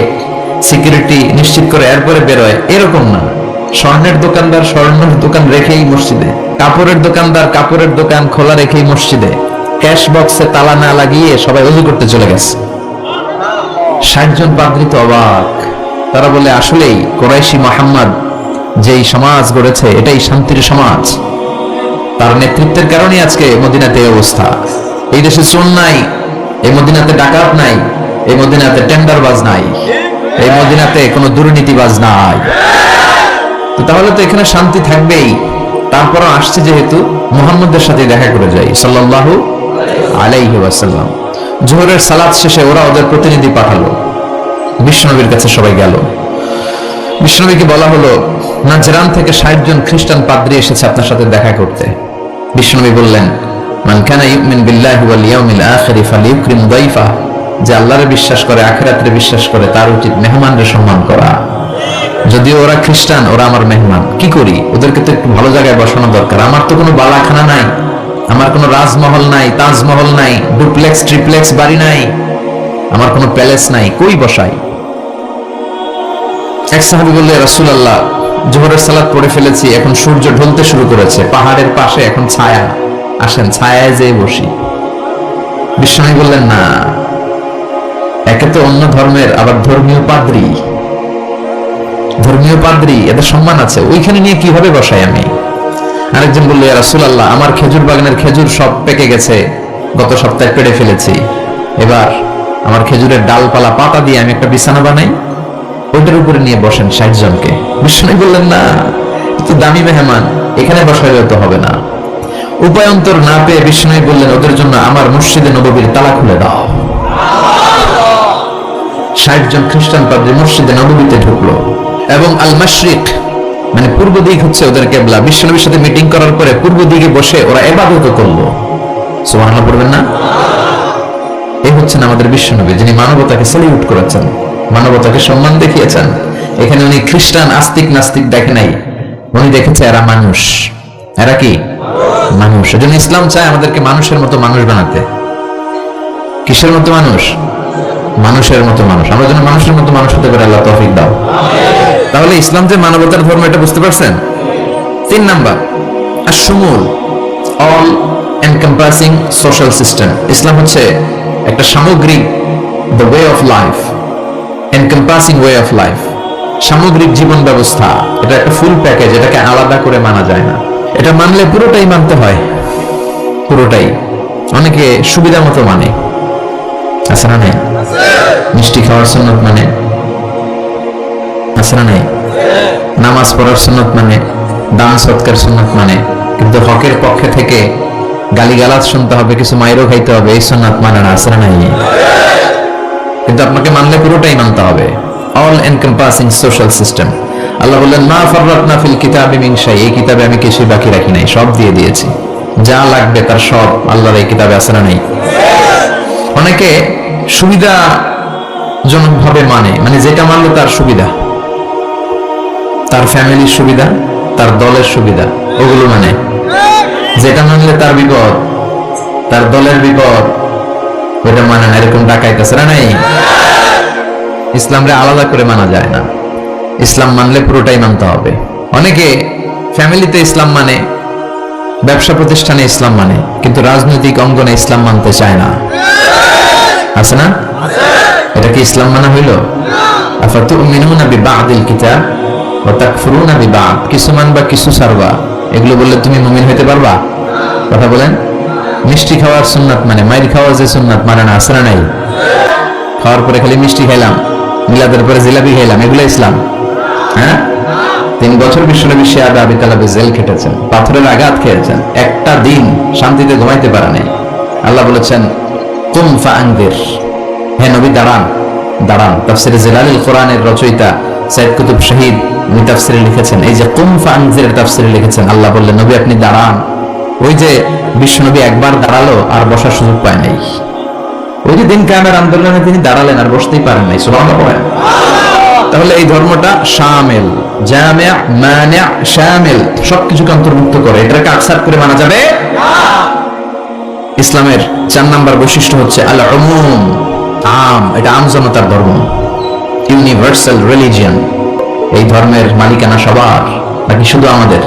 সিকিউরিটি নিশ্চিত করে এরপরে বেরোয়, এরকম না। স্বর্ণের দোকানদার স্বর্ণের দোকান রেখেই মসজিদে, কাপড়ের দোকানদার কাপড়ের দোকান খোলা রেখেই মসজিদে, ক্যাশ বক্সে তালা না লাগিয়ে সবাই ওযু করতে চলে গেছে। ৬০ জন পাদ্রী তো অবাক। তারা বলে, আসলেই কুরাইশি মুহাম্মদ যেই সমাজ গড়েছে এটাই শান্তির সমাজ, তার নেতৃত্বের কারণে আজকে মদিনাতে এই অবস্থা। এই দেশে চোর নাই, এই মদিনাতে ডাকাত নাই, এই মদিনাতে টেন্ডারবাজ নাই, এই মদিনাতে কোনো দুর্নীতিবাজ নাই। তাহলে তো এখানে শান্তি থাকবেই। তারপরও আসছে যেহেতু মুহাম্মদের সাথে দেখা করে যাই সাল্লাল্লাহু আলাইহি ওয়াসাল্লাম। জোহরের সালাত শেষে ওরা ওদের প্রতিনিধি পাঠালো, বিশ্বনবীর কাছে সবাই গেল। বিশ্বনবীকে বলা হলো, নাজরান থেকে ৬০ জন খ্রিস্টান পাদ্রী এসেছে আপনার সাথে দেখা করতে। বিশ্বনবী বললেন, মান কানা ইউমিন বিল্লাহি ওয়াল ইয়াউমিল আখির ফালিউকরিম দাইফা, যে আল্লাহরে বিশ্বাস করে, আখিরাতে বিশ্বাস করে, তার উচিত মেহমানদের সম্মান করা। যদিও ওরা খ্রিস্টান, ওরা আমার মেহমান, কি করি? ওদেরকে তো একটু ভালো জায়গায় বসানো দরকার। আমার তো কোনো বালাখানা নাই, আমার কোনো রাজমহল নাই, তাজমহল নাই, ডুপ্লেক্স ট্রিপ্লেক্স বাড়ি নাই, আমার কোনো প্যালেস নাই, কই বসাই? এক সাহাবী বললেন, রাসূলুল্লাহ, জোহরের সালাত পড়ে ফেলেছি, এখন সূর্য ঢলতে শুরু করেছে, পাহাড়ের পাশে এখন ছায়া, আসেন ছায়ায় যেয়ে বসি। বিশ্বনবী বললেন, না, একে তো অন্য ধর্মের, আবার ধর্মীয় পাদ্রী, ধর্মীয় পাদ্রী, এদের সম্মান আছে, ওইখানে নিয়ে কিভাবে বসাই আমি? আরেকজন বলল, ইয়া রাসূলুল্লাহ, আমার খেজুর বাগানের খেজুর সব পেকে গেছে, গত সপ্তাহে পেড়ে ফেলেছি, এবার আমার খেজুরের ডালপালা পাতা দিয়ে আমি একটা বিছানা বানাই, ওইটার উপরে নিয়ে বসেন ৬০ জনকে। বিষ্ণু বললেন, না, তো দামি মেহমান, এখানে বসাইলে তো হবে না। উপায়ন্তর না পেয়ে বিষ্ণু বললেন, ওদের জন্য আমার মসজিদে নববীর তালা খুলে দাও। ৬০ জন খ্রিস্টান পাদ্রী মসজিদে নববীতে ঢুকলো এবং আল মাশরিক মানে পূর্ব দিক হচ্ছে ওদের কিবলা। বিশ্বনবীর সাথে মিটিং করার পরে পূর্ব দিকে বসে ওরা ইবাদত করলো। সুবহানাল্লাহ পড়বেন না? এই হচ্ছেন আমাদের বিশ্বনবী, যিনি মানবতাকে স্যালিউট করেছেন, মানবতাকে সম্মান দেখিয়েছেন। এখানে উনি খ্রিস্টান আস্তিক নাস্তিক দেখে নাই, উনি দেখেছে এরা মানুষ। এরা কি মানুষ। এজন্য ইসলাম চায় আমাদেরকে মানুষের মতো মানুষ বানাতে। কিসের মতো মানুষ? মানুষের মতো মানুষ। আমরা যেন মানুষের মতো মানুষ হতে পারি, আল্লাহ তৌফিক দাও। তাহলে ইসলাম যে মানবতার ধর্ম, এটা বুঝতে পারছেন? ৩ নাম্বার, আশ-শুমুল, all encompassing social system. Islam হচ্ছে একটা সামগ্রিক, the way of life, encompassing way of life, সামগ্রিক জীবন ব্যবস্থা। এটা একটা ফুল প্যাকেজ, এটাকে আলাদা করে মানা যায় না। এটা মানলে পুরোটাই মানতে হয়, পুরোটাই। অনেকে সুবিধা মতো মানে, আছে না নাই? মিষ্টি খাওয়ার সুন্নত মানে, আছে না নাই? নামাজ পড়ার সুন্নত মানে, দান সৎকার সুন্নত মানে, কিন্তু হকের পক্ষে থেকে গালিগালাজ শুনতে হবে, কিছু মাইরও খাইতে হবে, এই সুন্নাত মানে না, আছে না নাই? কিন্তু আপনাকে মানলে পুরোটাই মানতে হবে। All encompassing social system. Allah বললেন, মা ফাররাতনা ফিল কিতাবি মিন শাই, এই কিতাবে আমি কিছুই বাকি রাখি নাই, সব দিয়ে দিয়েছি। যা লাগবে তার সব আল্লাহর এই কিতাবে আছে না নাই? অনেকে সুবিধাজনকভাবে মানে যেটা মানলে তার সুবিধা, তার ফ্যামিলির সুবিধা, তার দলের সুবিধা, ওগুলো মানে। যেটা মানলে তার বিপদ, তার দলের বিপদ, ওটা মানে না। এরকম ডাকাইতেছে না নাই? ইসলামরে আলাদা করে মানা যায় না। ইসলাম মানলে পুরোটাই মানতে হবে। অনেকে ফ্যামিলিতে ইসলাম মানে, ব্যবসা প্রতিষ্ঠানে ইসলাম মানে, কিন্তু রাজনৈতিক অঙ্গনে ইসলাম মানতে চায় না। আছে না? এটা কি ইসলাম মানা হইল? আফাতুমিনুনা বিবাদিল কিতাব ওয়া তাকফুরুনা বিবাদ, কিছু মানবা কিছু ছাড়বা, এগুলো বললে তুমি মুমিন হইতে পারবা? কথা বলেন। মিষ্টি খাওয়ার সুন্নাত মানে, মাইর খাওয়ার যে সুন্নাত মানে না, আছে না নাই? খাওয়ার পরে খালি মিষ্টি খাইলাম, মিলাদের পরে জিলাপি খাইলাম, এগুলো ইসলাম? হ্যাঁ। 3 বছর বিশ্বনবী শিয়া আবি তালেব জেল খেটেছেন, পাথরের আঘাত খেয়েছেন, একটা দিন শান্তিতে ঘুমাইতে পারে নাই। আল্লাহ বলেছেন কুম ফাআনদির, হে নবী দাঁড়ান দাঁড়ান। তাফসিরে জালালিল কোরআনের রচয়িতা সাইয়্যিদ কুতুব শহীদ উনি তাফসিরে লিখেছেন, এই যে কুম ফাআনদির তাফসিরে লিখেছেন, আল্লাহ বললেন নবী আপনি দাঁড়ান। ওই যে বিশ্বনবী একবার দাঁড়ালো আর বসার সুযোগ পায় নাই, ওই যে দিন কায়েমের আন্দোলনে তিনি দাঁড়ালেন আর বসতেই পারেন নাই। সুবহানাল্লাহ বলেন। তাহলে এই ধর্মটা শামিল, জামি', মানি', শামিল, সবকিছুকে অন্তর্ভুক্ত করে। এটাকে আকসার করে মানা যাবে না। ইসলামের 4 নাম্বার বৈশিষ্ট্য হচ্ছে আল উমুম, আম, এটা আম জনতার ধর্ম, ইউনিভার্সাল রিলিজিয়ন। এই ধর্মের মালিকানা সবার, নাকি শুধু আমাদের?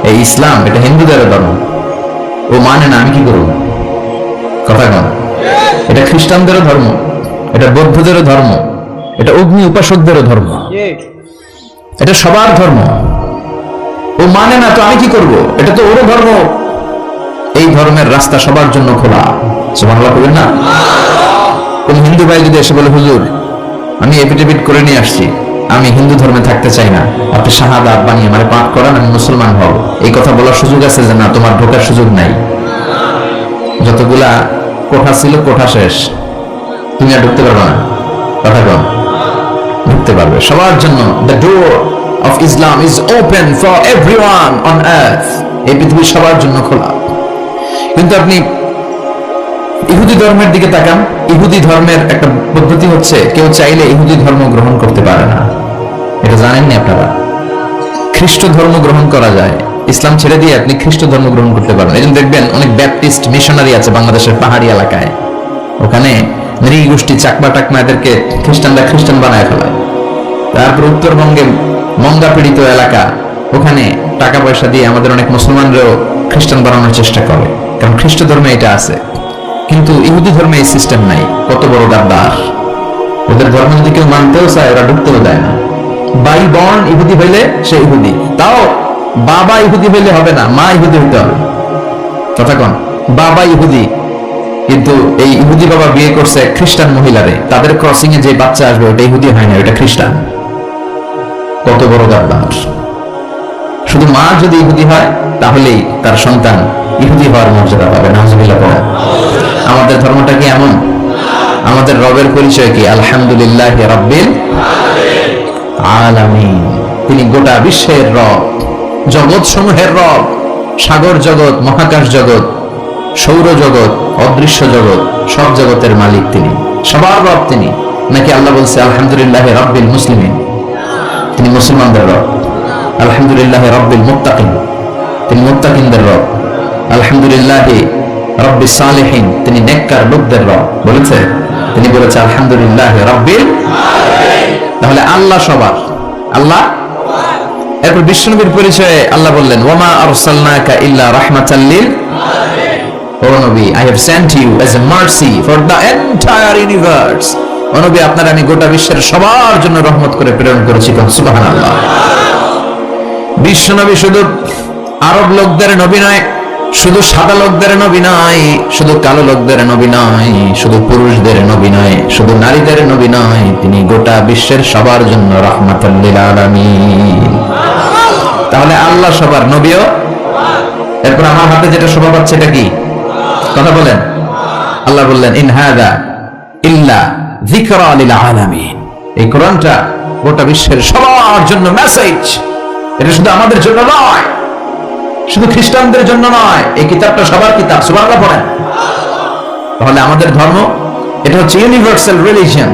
এই ইসলাম এটা হিন্দুদের ধর্ম, ও মানে না, আমি কি করব? কথা কন। এটা খ্রিস্টানদেরও ধর্ম, এটা বৌদ্ধদেরও ধর্ম, এটা অগ্নি উপাসকদেরও ধর্ম, এটা সবার ধর্ম। ও মানে না তো আমি কি করব? এটা তো ওরও ধর্ম। এই ধর্মের রাস্তা সবার জন্য খোলা। সুবহানাল্লাহ বলেন না? কোন হিন্দু ভাই যদি এসে বলে হুজুর আমি এফিডেভিট করে নিয়ে আসছি, আমি হিন্দু ধর্মে থাকতে চাই না, আপনি শাহাদাত বানিয়ে মানে পাঠ করান, আমি মুসলমান হব, এই কথা বলার সুযোগ আছে? যে না, তোমার ঢোকার সুযোগ নাই। যতগুলা কোঠা ছিল কোঠা শেষ, তুমি আর ঢুকতে পারবে না। কথা কম। ঢুকতে পারবে সবার জন্য। The door of Islam is open for everyone on earth. এই পৃথিবী সবার জন্য খোলা। কিন্তু আপনি ইহুদি ধর্মের দিকে তাকান। ইহুদি ধর্মের একটা পদ্ধতি হচ্ছে, কেউ চাইলে ইহুদি ধর্ম গ্রহণ করতে পারে না। এটা জানেননি আপনারা? খ্রিস্ট ধর্ম গ্রহণ করা যায়, ইসলাম ছেড়ে দিয়ে আপনি খ্রিস্ট ধর্ম গ্রহণ করতে পারেন। এই জন্য দেখবেন অনেক ব্যাপটিস্ট মিশনারি আছে বাংলাদেশের পাহাড়ি এলাকায়, ওখানে নৃগোষ্ঠী চাকমা টাকমা এদেরকে খ্রিস্টানরা খ্রিস্টান বানায় ফেলায়। তারপর উত্তরবঙ্গে মঙ্গা পীড়িত এলাকা, ওখানে টাকা পয়সা দিয়ে আমাদের অনেক মুসলমানরাও খ্রিস্টান বানানোর চেষ্টা করে, কারণ খ্রিস্ট ধর্মে এটা আছে। কিন্তু ইহুদি ধর্মে এই সিস্টেম নাই। কত বড় গাদ্দার! ওদের ধর্ম যদি কেউ মানতেও চায়, ওরা ঢুকতেও দেয় না। বাই বর্ন ইহুদি হইলে সে ইহুদি, তাও বাবা ইহুদি হইলে হবে না, মা ইহুদি হইতে হবে। কথা কন। বাবা ইহুদি, কিন্তু এই ইহুদি বাবা বিয়ে করছে খ্রিস্টান মহিলারে, তাদের ক্রসিং এ যে বাচ্চা আসবে ওটা ইহুদি হয় না, ওটা খ্রিস্টান। কত বড় গাদ্দার! শুধু মা যদি ইহুদি হয় তাহলেই তার সন্তান ইহুদি হওয়ার মর্যাদা পাবে। নাউজুবিল্লাহ পড়েন। আমাদের ধর্মটা কি এমন? আমাদের রবের পরিচয় কি? আলহামদুলিল্লাহ রাব্বিল আলামিন। তিনি গোটা বিশ্বের রব, জগৎ সমূহের রব। সাগর জগৎ, মহাকাশ জগৎ, সৌর জগৎ, অদৃশ্য জগৎ, সব জগতের মালিক তিনি, সবার রব তিনি। নাকি আল্লাহ বলছে আলহামদুলিল্লাহ রাব্বিল মুসলিমিন, তিনি মুসলমানদের রব। আলহামদুলিল্লাহ রাব্বিল মুত্তাকিন, তিনি মুত্তাকিনদের রব। আলহামদুলিল্লাহ রাব্বিস সালিহিন, তিনি নেককার লোকদের রব। বলেছে? তিনি বলেছে আলহামদুলিল্লাহ রাব্বিল আলামিন। তাহলে আল্লাহ সবার, আল্লাহ। এরপর বিশ্বনবীর পরিচয়ে আল্লাহ বললেন ওয়ামা আরসালনাকা ইল্লা রাহমাতাল লিল আলামিন। ও নবী, I have sent you as a mercy for the entire universe. ও নবী, আপনার আমি গোটা বিশ্বের সবার জন্য রহমত করে প্রেরণ করেছি। সুবহানাল্লাহ। বিশ্বনবী শুধু আরব লোকদের নবী নয়, শুধু সাদা লোকদের নবী নয়, শুধু কালো লোকদের নবী নয়, শুধু পুরুষদের নবী নয়, শুধু নারীদের নবী নয়, তিনি গোটা বিশ্বের সবার জন্য রাহমাতুল লিল আলামিন। তাহলে আল্লাহ সবার, নবীও। এরপর আমার হাতে যেটা শোভা পাচ্ছে এটা কি? কথা বলেন। আল্লাহ বললেন ইন হাদা ইল্লা যিকরা লিল আলামিন। এই কোরআনটা গোটা বিশ্বের সবার জন্য মেসেজ। এটা শুধু আমাদের জন্য নয়, শুধু খ্রিস্টানদের জন্য নয়, এই কিতাবটা সবার কিতাব। সুবহানাল্লাহ পড়েন। তাহলে আমাদের ধর্ম এটা হচ্ছে ইউনিভার্সাল রিলিজিয়ন,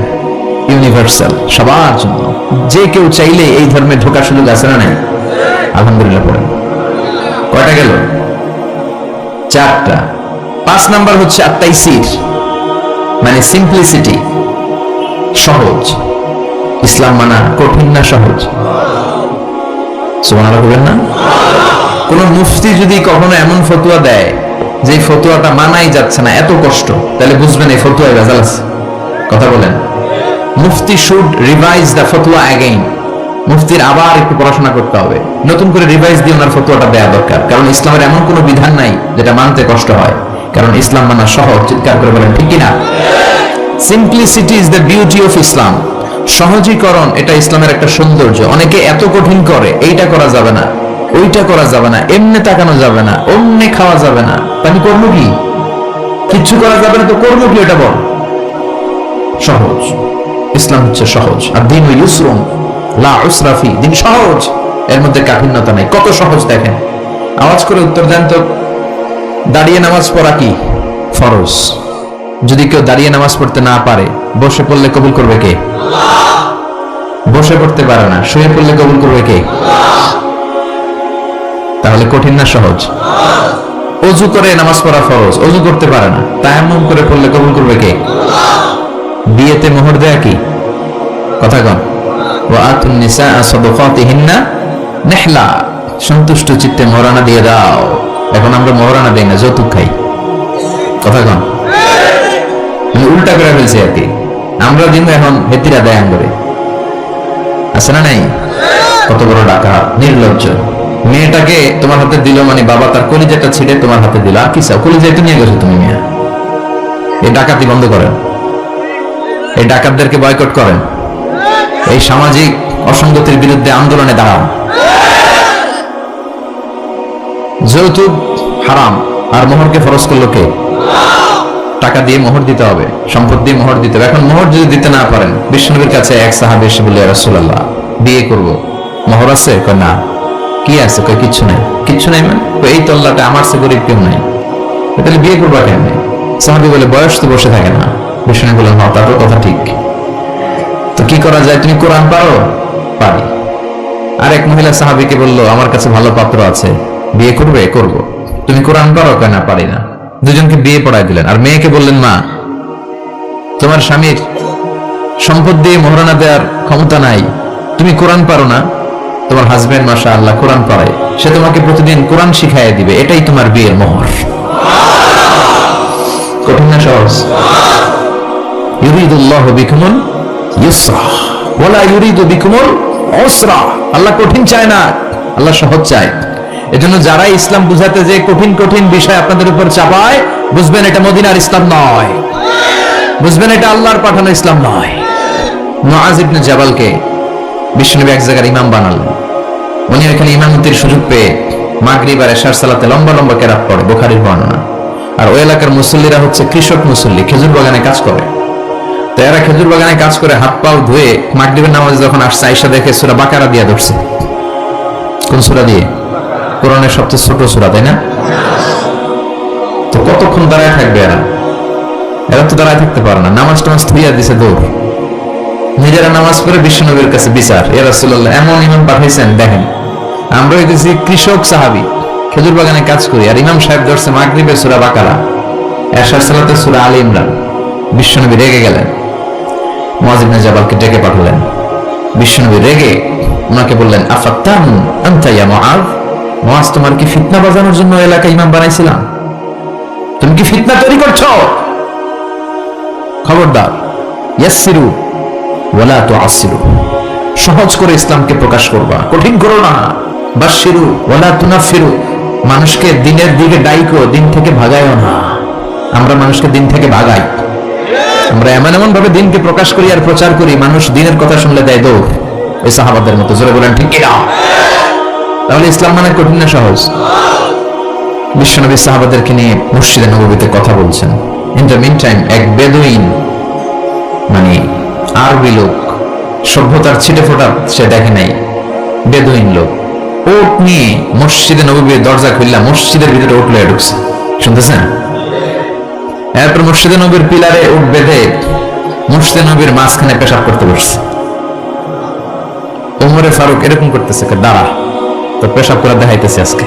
ইউনিভার্সাল, সবার জন্য। যে কেউ চাইলে এই ধর্মে ঢোকার সুযোগ আছে না নাই? আলহামদুলিল্লাহ পড়েন। কয়টা গেল? 4টা। 5 নাম্বার হচ্ছে আত-তাইসির, মানে সিম্পলিসিটি, সহজ। ইসলাম মানা কঠিন না সহজ? সুবহানাল্লাহ বলেন না? কোন মুফতি যদি কখনো এমন ফতোয়া দেয় যে ফতোয়াটা মানাই যাচ্ছে না, এত কষ্ট, তাহলে বুঝবেন এই ফতোয়ায় ভেজাল আছে। কথা বলেন, মুফতি শুড রিভাইজ দ্য ফতোয়া অ্যাগেইন। মুফতির আবার একটু পড়াশোনা করতে হবে, নতুন করে রিভাইজ দিয়ে ওনার ফতোয়াটা দেওয়া দরকার। কারণ ইসলামের এমন কোনো বিধান নাই যেটা মানতে কষ্ট হয়, কারণ ইসলাম মানা সহজ। চিৎকার করে বলেন ঠিক কিনা? Simplicity is the beauty of Islam. সহজীকরণ এটা ইসলামের একটা সৌন্দর্য। অনেকে এত কঠিন করে, এইটা করা যাবে না, ওইটা করা যাবে না, এমনি তাকানো যাবে না, অমনি খাওয়া যাবে না, তাহলে করবো কি? কিচ্ছু করা যাবে না তো করবো কি? ওটা বল। সহজ, ইসলাম হচ্ছে সহজ। আর দিন ইউসরুন লা উসরা ফি, দিন সহজ, এর মধ্যে কাঠিন্যতা নাই। কত সহজ দেখেন। আওয়াজ করে উত্তর দেন তো, দাঁড়িয়ে নামাজ পড়া কি ফরজ? যদি কেউ দাঁড়িয়ে নামাজ পড়তে না পারে, বসে পড়লে কবুল করবে কে? বসে পড়তে পারে না, শুয়ে পড়লে কবুল করবে কে? তাহলে কঠিন না সহজ? অজু করে নামাজ পড়া ফরজ, অজু করতে পারে না, তায়াম্মুম করে পড়লে কবুল করবে কে? বিয়েতে মোহর দেয়া কি? কথা কন। ওয়া আতুন নিসা সাদাকাতিহিন্না নিহলা, সন্তুষ্ট চিত্তে মোহরানা দিয়ে দাও। এখন আমরা মোহরানা দেই না, যৌতুক খাই। কথা কন, উল্টা করে ফেলছি আর কি। আমরা কিন্তু এখন হেতিরা দেয় আঙ্গরে, আছে না নাই? কত বড় ডাকা, নির্লজ্জ। মেয়েটাকে তোমার হাতে দিল মানে বাবা তার কলিজাটা ছিঁড়ে তোমার হাতে দিল। আর কি চাও? কলিজায় তো নিয়ে গেছো তুমি। মেয়ে, এই ডাকাতি বন্ধ করেন, এই ডাকাতদেরকে বয়কট করেন, এই সামাজিক অসঙ্গতির বিরুদ্ধে আন্দোলনে দাঁড়ান। যৌতুক হারাম, আর মোহরকে ফরজ করলো কে? টাকা দিয়ে মোহর দিতে হবে, সম্পদ দিয়ে মোহর দিতে হবে। এখন মোহর যদি দিতে না পারেন, বিশ্বনবীর কাছে এক সাহাবী এসে বললেন, ইয়া রাসূলুল্লাহ, বিয়ে করব, মোহর আছে? কয় না। কি আছে? কয় কিচ্ছু নাই। কিচ্ছু নাই মানে? এই তল্লাটা আমার চেয়ে গরিব কেউ নাই, তাহলে বিয়ে করবা কেমনে? সাহাবী বলে, বয়স তো বসে থাকে না। বিশ্বনবী বললেন, হ্যাঁ তারও কথা ঠিক, তো কি করা যায়? তুমি কোরআন পারো? পারি। আরেক মহিলা সাহাবীকে বললো, আমার কাছে ভালো পাত্র আছে, বিয়ে করবে? করব। তুমি কোরআন পারো? কয় না, পারি না। দুজনকে বিয়ে পড়ায় দিলেন। আর মেয়েকে বললেন, মা, তোমার স্বামীর সম্পদ দিয়ে মোহরানা দেওয়ার ক্ষমতা নাই, তুমি কোরআন পারো না, তোমার হাজবেন্ড মাশাআল্লাহ কোরআন পড়ায়, সে তোমাকে প্রতিদিন কোরআন শিখাইয়া দিবে, এটাই তোমার বিয়ের মোহর। কঠিন না সহজ? ইউরিদুল্লাহু বিকুমুল ইউসরা ওয়ালা ইউরিদু বিকুমুল উসরা। আল্লাহ কঠিন চায় না, আল্লাহ সহজ চায়। এজন্য যারা ইসলাম বুঝাতে যে কঠিন কঠিন বিষয় আপনাদের উপর চাপায়, বুঝবেন এটা মদিনার ইসলাম নয়, বুঝবেন এটা আল্লাহর পাঠানো ইসলাম নয়। মুআজ ইবনে জাবালকে বিশ্বনবী এক জায়গার ইমাম বানালেন। উনি এখানে ইমামতির সুযোগ পেয়ে মাগরিব আর এশার সালাতে লম্বা লম্বা কেরাত পড়ে, বুখারীর বর্ণনা। আর ওই এলাকার মুসল্লিরা হচ্ছে কৃষক মুসল্লি, খেজুর বাগানে কাজ করে। তো এরা খেজুর বাগানে কাজ করে হাত পাও ধুয়ে মাগরিবের নামাজে যখন আসছে, আয়েশা দেখে সূরা বাকারা দিয়ে ধরছে। কোন সূরা দিয়ে? কোরআনের সবচেয়ে ছোট সূরা, তাই না? তো কতক্ষণ দাঁড়ায় থাকবে এরা? এরা তো দাঁড়ায় থাকতে পারে না। নামাজ টামাজ থুইয়া দিছে দৌড়। নিজেরা নামাজ পড়ে বিশ্বনবীর কাছে বিচার, ইয়া রাসূলুল্লাহ, এমন ইমাম পাঠাইছেন, দেখেন আমরা হইতেছি কৃষক সাহাবী, খেজুর বাগানে কাজ করি, আর ইমাম সাহেব ধরছে মাগরিবে সূরা বাকারা, এশার সালাতে সূরা আলী ইমরান। বিশ্বনবী রেগে গেলেন, মুআজ ইবনে জাবালকে ডেকে পাঠালেন। বিশ্বনবী রেগে ওনাকে বললেন, আফাত্তান আনতা ইয়া মুআজ, মুআজ তোমার কি ফিতনা বাজানোর জন্য এলাকায় ইমাম বানাইছিলাম? তুমি কি ফিতনা তৈরি করছো? খবরদার, ইয়াসসিরু ওয়ালা তুআসসিরু, সহজ করে ইসলামকে প্রকাশ করবা, কঠিন করো না। বাশশিরু ওয়ালা তুনাফিরু, মানুষকে দিনের দিকে ডাইকো, দিন থেকে ভাগায়ও না। আমরা মানুষকে দিন থেকে ভাগাই, আমরা এমন এমন ভাবে দিনকে প্রকাশ করি আর প্রচার করি, মানুষ দিনের কথা শুনলে দেয় দৌড়, এই সাহাবাদের মতো। জোরে বলেন ঠিক কিনা? তাহলে ইসলাম মানে কঠিন না সহজ? বিশ্বনবী সাহাবাদেরকে নিয়ে মসজিদে নববীতে কথা বলছেন। ইন দ্য মিন টাইম এক বেদুইন, মানে আরবি লোক, সভ্যতার ছিটে ফোটা সে দেখে নাই, বেদুইন লোক, ওট নিয়ে মসজিদে নববীর দরজা খুললা মসজিদের ভিতরে ওট লয়ে ঢুকছে। শুনতেছেন? এরপর মসজিদে নবীর পিলারে উঠ বেঁধে মসজিদে নবীর মাঝখানে পেশাব করতে বসছে। ওমরে ফারুক এরকম করতেছে, দাঁড়া, তো পেশাব করে দেখাইতেছে আজকে।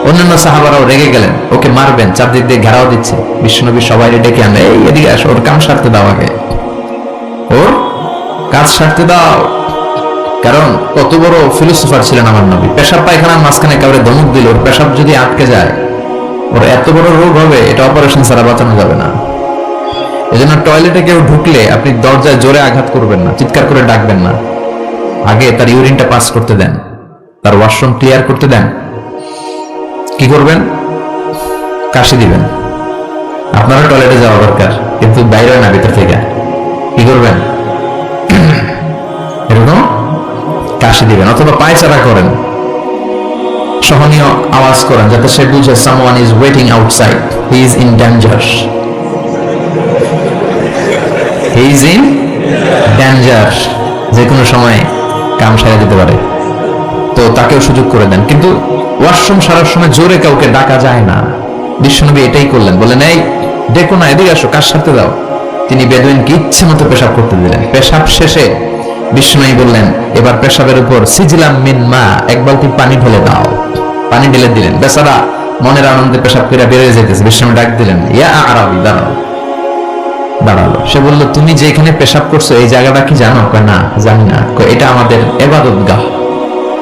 অন্যান্য সাহাবারাও রেগে গেলেন, ওকে মারবেন, চারদিক দিয়ে ঘেরাও দিচ্ছে। বিশ্বনবী সবাই ডেকে আনলে, এই এদিকে আসো, ওর কাম সারতে দাও, আগে ওর কাজ সারতে দাও। কারণ কত বড় ফিলোসোফার ছিলেন আমার নবী। পেশাব পায়খানার মাঝখানে কাউরে ধমক দিল, ওর পেশাব যদি আটকে যায় ওর এত বড় রোগ হবে, এটা অপারেশন ছাড়া বাঁচানো যাবে না। এজন্য টয়লেটে কেউ ঢুকলে আপনি দরজায় জোরে আঘাত করবেন না, চিৎকার করে ডাকবেন না। আগে তার ইউরিনটা পাস করতে দেন, তার ওয়াশরুম ক্লিয়ার করতে দেন। কি করবেন? কাশি দিবেন। আপনারা টয়লেটে যাওয়া দরকার, কিন্তু বাইরে না, ভিতর থেকে। কি করবেন? এরকম কাশি দিবেন, অথবা পায়চারা করেন, সহনীয় আওয়াজ করেন, যাতে সে বুঝে someone is waiting outside, he is in danger, he is in danger, যে কোনো সময় কাম সারা দিতে পারে। তো তাকেও সুযোগ করে দেন। কিন্তু ওয়াশরুম সারার সময় জোরে কাউকে ডাকা যায় না। বিশ্বনবী এটাই করলেন, বলেন এই ডেকো না, এদিকে আসো, কাজ সারতে দাও। তিনি বেদুইনকে ইচ্ছে মতো পেশাব করতে দিলেন। পেশাব শেষে বিশ্বনবী বললেন, এবার পেশাবের উপর সিজলাম মিন মা, এক বালতি পানি ঢেলে দাও। পানি ঢেলে দিলেন। বেচারা মনের আনন্দে পেশাব করে বেরিয়ে যেতেছে। বিশ্বনবী ডাক দিলেন, ইয়া আরাবি, দাঁড়াও। দাঁড়ালো। সে বলল, তুমি যে এখানে পেশাব করছো এই জায়গাটা কি জানো? কয় না, জানি না। কয় এটা আমাদের ইবাদতগাহ,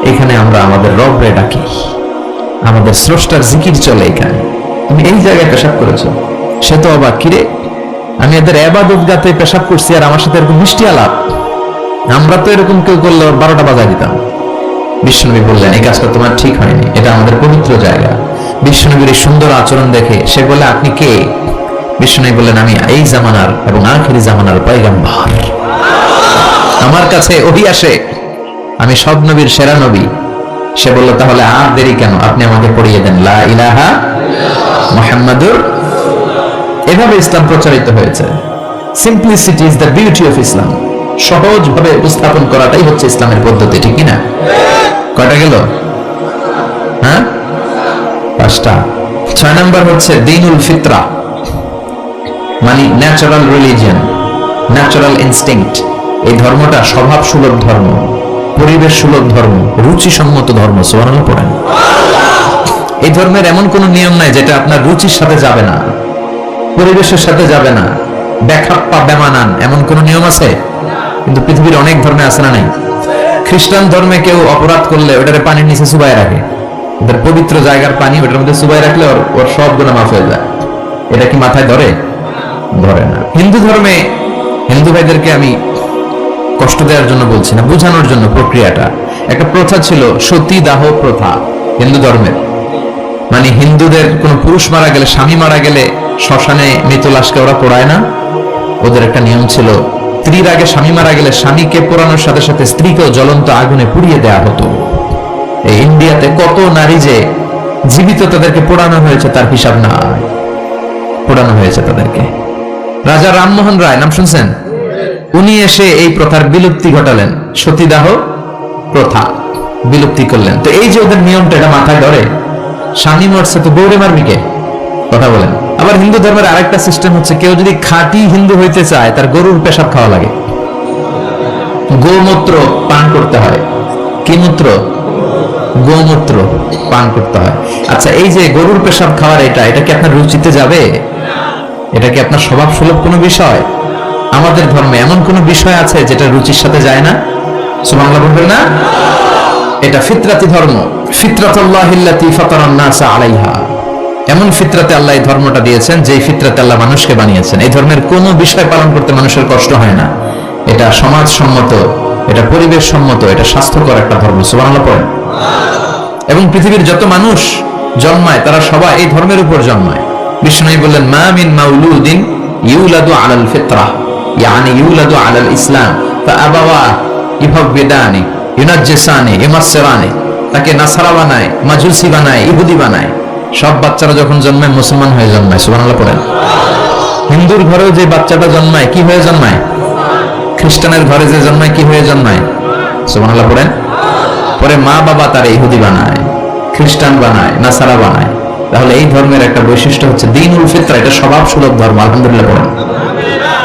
এখানে আমরা আমাদের রবরে ডাকি, আমাদের স্রষ্টার জিকির চলে এখানে, তুমি এই জায়গায় পেশাব করেছো। সে তো অবাক, কিরে আমি এদের ইবাদতগাহে পেশাব করছি আর আমার সাথে এরকম মিষ্টি আলাপ? আমরা তো এরকম কেউ করলে 12টা বাজায় দিতাম। বিশ্বনবী বললেন, এই কাজটা তোমার ঠিক হয়নি, এটা আমাদের পবিত্র জায়গা। বিশ্বনবীর সুন্দর আচরণ দেখে সে বলে, আপনি কে? বিশ্বনবী বললেন, আমি এই জামানার এবং আখিরি জামানার পয়গম্বর, আমার কাছে ওহী আসে, আমি সব নবীর সেরা নবী। সে বলল, তাহলে আর দেরি কেন, আপনি আমাকে পড়িয়ে দেন লা ইলাহা মুহাম্মাদুর। এভাবে ইসলাম প্রচারিত হয়েছে। Simplicity is the beauty of Islam. সহজভাবে উপস্থাপন করাটাই হচ্ছে ইসলামের পদ্ধতি, ঠিক কিনা? কয়টা গেল? হ্যাঁ, 5টা। 6 নাম্বার হচ্ছে দীনুল ফিতরা, মানে ন্যাচারাল রিলিজিয়ন, ন্যাচারাল ইনস্টিংক্ট। এই ধর্মটা স্বভাব সুলভ ধর্ম, পরিবেশ সুলভ ধর্ম, রুচিসম্মত ধর্ম। সুবহানাল্লাহ পড়েন। এই ধর্মের এমন কোন নিয়ম নাই যেটা আপনার রুচির সাথে যাবে না, পরিবেশের সাথে যাবে না, ব্যাখাপ্পা বেমানান, এমন কোন নিয়ম আছে? কিন্তু পৃথিবীর অনেক ধর্মে আছে না নাই? খ্রিস্টান ধর্মে কেউ অপরাধ করলে ওটারে পানির নিচে চুবাই রাখে, ওদের পবিত্র জায়গার পানি ওটার মধ্যে চুবাই রাখলে ওর সব গুনাহ মাফ হয়ে যায়। এটা কি মাথায় ধরে? ধরে না। হিন্দু ধর্মে, হিন্দু ভাইদেরকে আমি কষ্ট দেওয়ার জন্য বলছি না, বোঝানোর জন্য। প্রক্রিয়াটা, একটা প্রথা ছিল সতীদাহ প্রথা হিন্দু ধর্মের। মানে হিন্দুদের কোন পুরুষ মারা গেলে, স্বামী মারা গেলে শ্মশানে মৃত লাশকে ওরা পোড়ায় না। ওদের একটা নিয়ম ছিল, স্ত্রীর আগে স্বামী মারা গেলে স্বামীকে পোড়ানোর সাথে সাথে স্ত্রীকেও জ্বলন্ত আগুনে পুড়িয়ে দেওয়া হতো। এই ইন্ডিয়াতে কত নারী যে জীবিত তাদেরকে পোড়ানো হয়েছে তার হিসাব নাই, পোড়ানো হয়েছে তাদেরকে। রাজা রামমোহন রায়, নাম শুনছেন? উনি এসে এই প্রথার বিলুপ্তি ঘটালেন, সতীদাহ প্রথা বিলুপ্তি করলেন। তো এই যে ওদের নিয়মটা, এটা মাথায় ধরে? স্বামী মরছে তো বউরে মারবি কে? কথা বলেন। আবার হিন্দু ধর্মের আরেকটা সিস্টেম হচ্ছে, কেউ যদি খাঁটি হিন্দু হইতে চায় তার গরুর পেশাব খাওয়া লাগে, গোমূত্র পান করতে হয়। কি মূত্র? গোমূত্র পান করতে হয়। আচ্ছা, এই যে গরুর পেশাব খাওয়ার এটা কি আপনার রুচিতে যাবে? এটা কি আপনার স্বভাব সুলভ কোনো বিষয়? আমাদের ধর্মে এমন কোন বিষয় আছে যেটা রুচির সাথে যায় না? সুবহানাল্লাহ বলবেন না? এটা ফিতরাতি ধর্ম। ফিতরাতুল্লাহিল্লাতী ফাতারান নাসা আলাইহা, এমন ফিতরাতে আল্লাহ এই ধর্মটা দিয়েছেন যেই ফিতরাতে আল্লাহ মানুষকে বানিয়েছেন। এই ধর্মের কোন বিষয় পালন করতে মানুষের কষ্ট হয় না। এটা সমাজসম্মত, এটা পরিবেশ সম্মত, এটা স্বাস্থ্যকর একটা ধর্ম। সুবহানাল্লাহ পড়েন। এবং পৃথিবীর যত মানুষ জন্মায় তারা সবাই এই ধর্মের উপর জন্মায়। বিষ্ণু বললেন, মা মিন মাউলুদিন ইউলাদু আলাল ফিতরা, ইয়ানি ইউলাদু আলাল ইসলাম ফাআবাওয়া ইউহাব্বিদানি ইউনাজ্জিসানি ইউমাসসিরানি। তাকে নাসারা বানায়, মাজুসি বানায়, ইহুদি বানায়। সব বাচ্চারা যখন জন্মায় মুসলমান হয়ে জন্মায়। সুবহানাল্লাহ পড়েন। হিন্দুর ঘরেও যে বাচ্চাটা জন্মায় কি হয়ে জন্মায়? খ্রিস্টানের ঘরে যে জন্মায় কি হয়ে জন্মায়? সুবহানাল্লাহ পড়েন। পরে মা বাবা তার ইহুদি বানায়, খ্রিস্টান বানায়, নাসারা বানায়। তাহলে এই ধর্মের একটা বৈশিষ্ট্য হচ্ছে দীনুল ফিতরা, এটা স্বভাব সুলভ ধর্ম। আলহামদুলিল্লাহ পড়েন।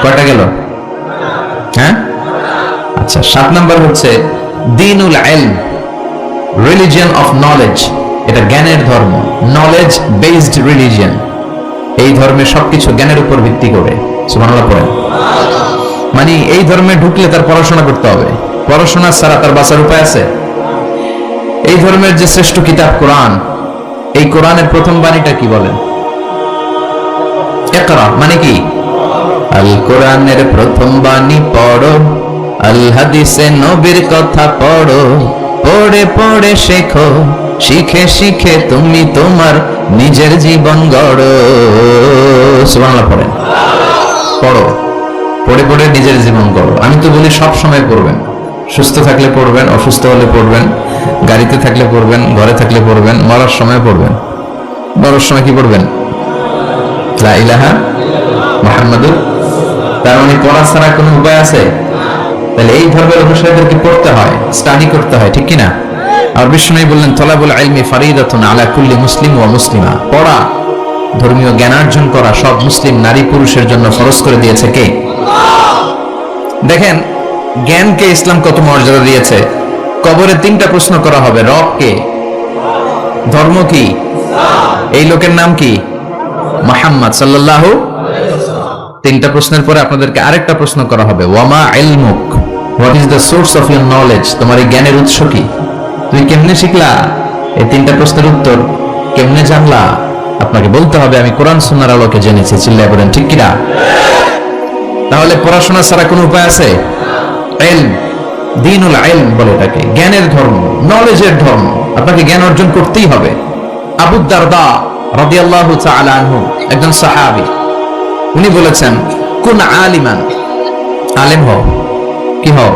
কয়টা গেল? হ্যাঁ, আচ্ছা। 7 নাম্বার হচ্ছে দীনুল ইলম, রিলিজিয়ন অফ নলেজ। এটা জ্ঞানের ধর্ম, নলেজ বেসড রিলিজিয়ন। এই ধর্মে সবকিছু জ্ঞানের উপর ভিত্তি করে। সুবহানাল্লাহ পড়েন। মানে এই ধর্মে ঢুকলে তার পড়াশোনা করতে হবে, পড়াশোনা ছাড়া তার বাঁচার উপায় আছে? এই ধর্মের যে শ্রেষ্ঠ কিতাব কোরআন, এই কোরআনের প্রথম বাণীটা কি বলেন? ইকরা মানে কি? আল কোরআনের প্রথম বাণী পড়ো, আল হাদিসে নবীর কথা পড়ো, পড়ে পড়ে শেখো, শিখে শিখে তুমি তোমার নিজের জীবন গড়ো। সুবহানাল্লাহ পড়েন। পড়ো, পড়ে পড়ে নিজের জীবন গড়ো। আমি তো বলি সব সময় পড়বেন, সুস্থ থাকলে পড়বেন, অসুস্থ হলে পড়বেন, গাড়িতে থাকলে পড়বেন, ঘরে থাকলে পড়বেন, মরার সময় পড়বেন। মরার সময় কি পড়বেন? লা ইলাহা মুহাম্মাদুর। তার মানে পড়া ছাড়া কোনো উপায় আছে? তাহলে এই ধর্মের অনুসারীদেরকে পড়তে হয়, স্টাডি করতে হয়, ঠিক কিনা? আর বিষ্ণু বললেন তলাবুল ইলমি ফারিদাতুন আলা কুল্লি মুসলিম ওয়া মুসলিমা। পড়া, ধর্মীয় জ্ঞানার্জন করা সব মুসলিম নারী পুরুষের জন্য ফরজ করে দিয়েছে কে? দেখেন জ্ঞানকে ইসলাম কত মর্যাদা দিয়েছে। কবরে 3টা প্রশ্ন করা হবে, রব কে, ধর্ম কি, এই লোকের নাম কি? মুহাম্মদ সাল্লাল্লাহু। 3টা প্রশ্নের পরে আপনাদেরকে আরেকটা প্রশ্ন করা হবে, ওয়ামা ইলমুক, what is the source of your knowledge, তোমার এই জ্ঞানের উৎস কি, তুমি কেমনে শিখলা, এই 3টা প্রশ্নের উত্তর কেমনে জানলা? আপনাকে বলতে হবে আমি কোরআন সুন্নাহর আলোকে জেনেছি। চিল্লায় বলেন ঠিক কিনা? তাহলে পড়াশোনা ছাড়া কোনো উপায় আছে? ইলম, দ্বীনুল ইলম বলে এটাকে, জ্ঞানের ধর্ম, নলেজের ধর্ম। আপনাকে জ্ঞান অর্জন করতেই হবে। আবু দারদা রাদিয়াল্লাহু তাআলা আনহু একজন সাহাবী, উনি বলেছেন কুন আলিমান, আলেম হও, কি হও,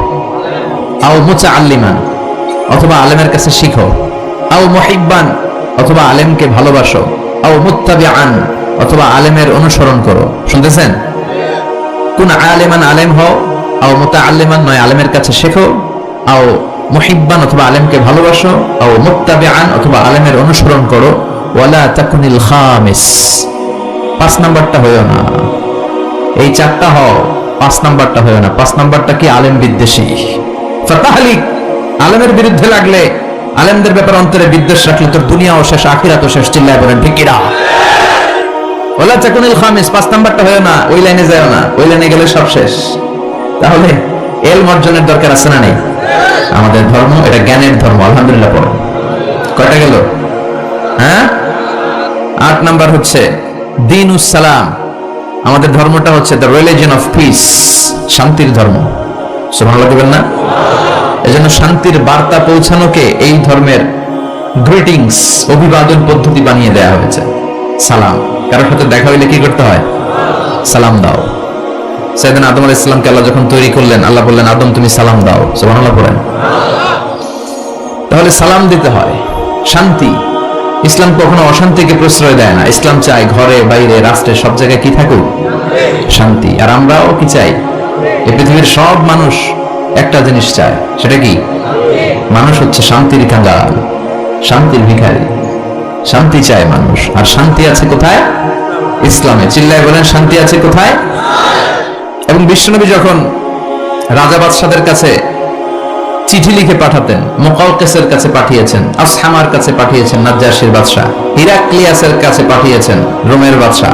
আও মুতাআল্লিমান, অথবা আলেমের কাছে শিখো, আও মুহিব্বান, অথবা আলেমকে ভালোবাসো, আও মুত্তাবিআন, অথবা আলেমের অনুসরণ করো। শুনতেছেন? কুন আলিমান, আলেম হও, আও মুতাআল্লিমান, নয় আলেমের কাছে শেখো, আও মুহিব্বান, অথবা আলেমকে ভালোবাসো, আও মুত্তাবিআন, অথবা আলেমের অনুসরণ করো, ওয়ালা তাকুনিল খামিস, 5 নাম্বারটা হয়ো না। এই 4টা হও, 5 নাম্বারটা হয়ো না। 5 নাম্বারটা কি? আলেম বিদ্বেষী। ফাতাহলিক, আলেমের বিরুদ্ধে লাগলে, আলেমদের ব্যাপারে অন্তরে বিদ্বেষ রাখলে তোর দুনিয়াও শেষ, আখিরাতও শেষ। চিল্লায় বলেন ঠিক কিনা? ওয়ালা তাকুনিল খামিস, 5 নাম্বারটা হয়ো না, ওই লাইনে যাও না, ওই লাইনে গেলে সব শেষ। তাহলে ইলম অর্জনের দরকার আছে না নেই? আমাদের ধর্ম এটা জ্ঞানের ধর্ম। আলহামদুলিল্লাহ পড়ো। কয়টা গেল? হ্যাঁ, 8 নাম্বার হচ্ছে দ্বীনুস সালাম। আমাদের ধর্মটা হচ্ছে দ্য রিলিজিয়ন অফ পিস, শান্তির ধর্ম। সুবহানাল্লাহ বলবেন না? এজন্য শান্তির বার্তা পৌঁছানোকে এই ধর্মের গ্রিটিংস, অভিবাদন পদ্ধতি বানিয়ে দেয়া হয়েছে। সালাম, কারোর সাথে দেখা হইলে কি করতে হয়? সালাম দাও। সাইয়েদনা আদম আলাইহিস সালামকে আল্লাহ যখন তৈরি করলেন, আল্লাহ বললেন আদম তুমি সালাম দাও। সুবহানাল্লাহ পড়েন। তাহলে সালাম দিতে হয়। শান্তি, ইসলাম কখনো অশান্তিকে প্রশ্রয় দেয় না। ইসলাম চায় ঘরে বাইরে রাষ্ট্রে সব জায়গায় কি থাকুক? শান্তি। আর আমরাও কি চাই? এই পৃথিবীর সব মানুষ একটা জিনিস চায়, সেটা কি? মানুষ হচ্ছে শান্তির কাঙ্গাল, শান্তির ভিখারি। শান্তি চায় মানুষ। আর শান্তি আছে কোথায়? ইসলামে। চিল্লায় বলেন শান্তি আছে কোথায়? এবং বিশ্বনবী যখন রাজা বাদশাদের কাছে চিঠি লিখে পাঠাতেন, মুকাওকিসের কাছে পাঠিয়েছেন, আসহামার কাছে পাঠিয়েছেন, নাজ্জাশীর বাদশা, হিরাক্লিয়াসের কাছে পাঠিয়েছেন, রোমের বাদশা।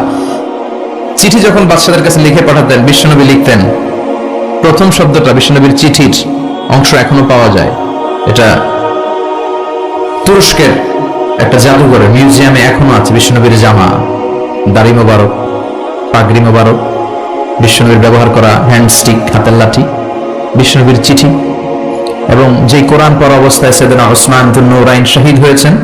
চিঠি যখন বাদশাদের কাছে লিখে পাঠাতেন, বিশ্বনবী লিখতেন, প্রথম শব্দটা বিশ্বনবীর চিঠির অংশ এখনো পাওয়া যায়। এটা তুরস্কের একটা জাদুঘরে, মিউজিয়ামে এখনো আছে। বিশ্বনবীর জামা, দাড়ি মোবারক, পাগড়ি মোবারক, বিশ্বনবীর ব্যবহার করা হ্যান্ডস্টিক, হাতের লাঠি, বিশ্বনবীর চিঠি। এবং যে কোরআন পড়া অবস্থায় সাইয়েদনা উসমান যুন নূরাইন শহীদ হয়েছেন,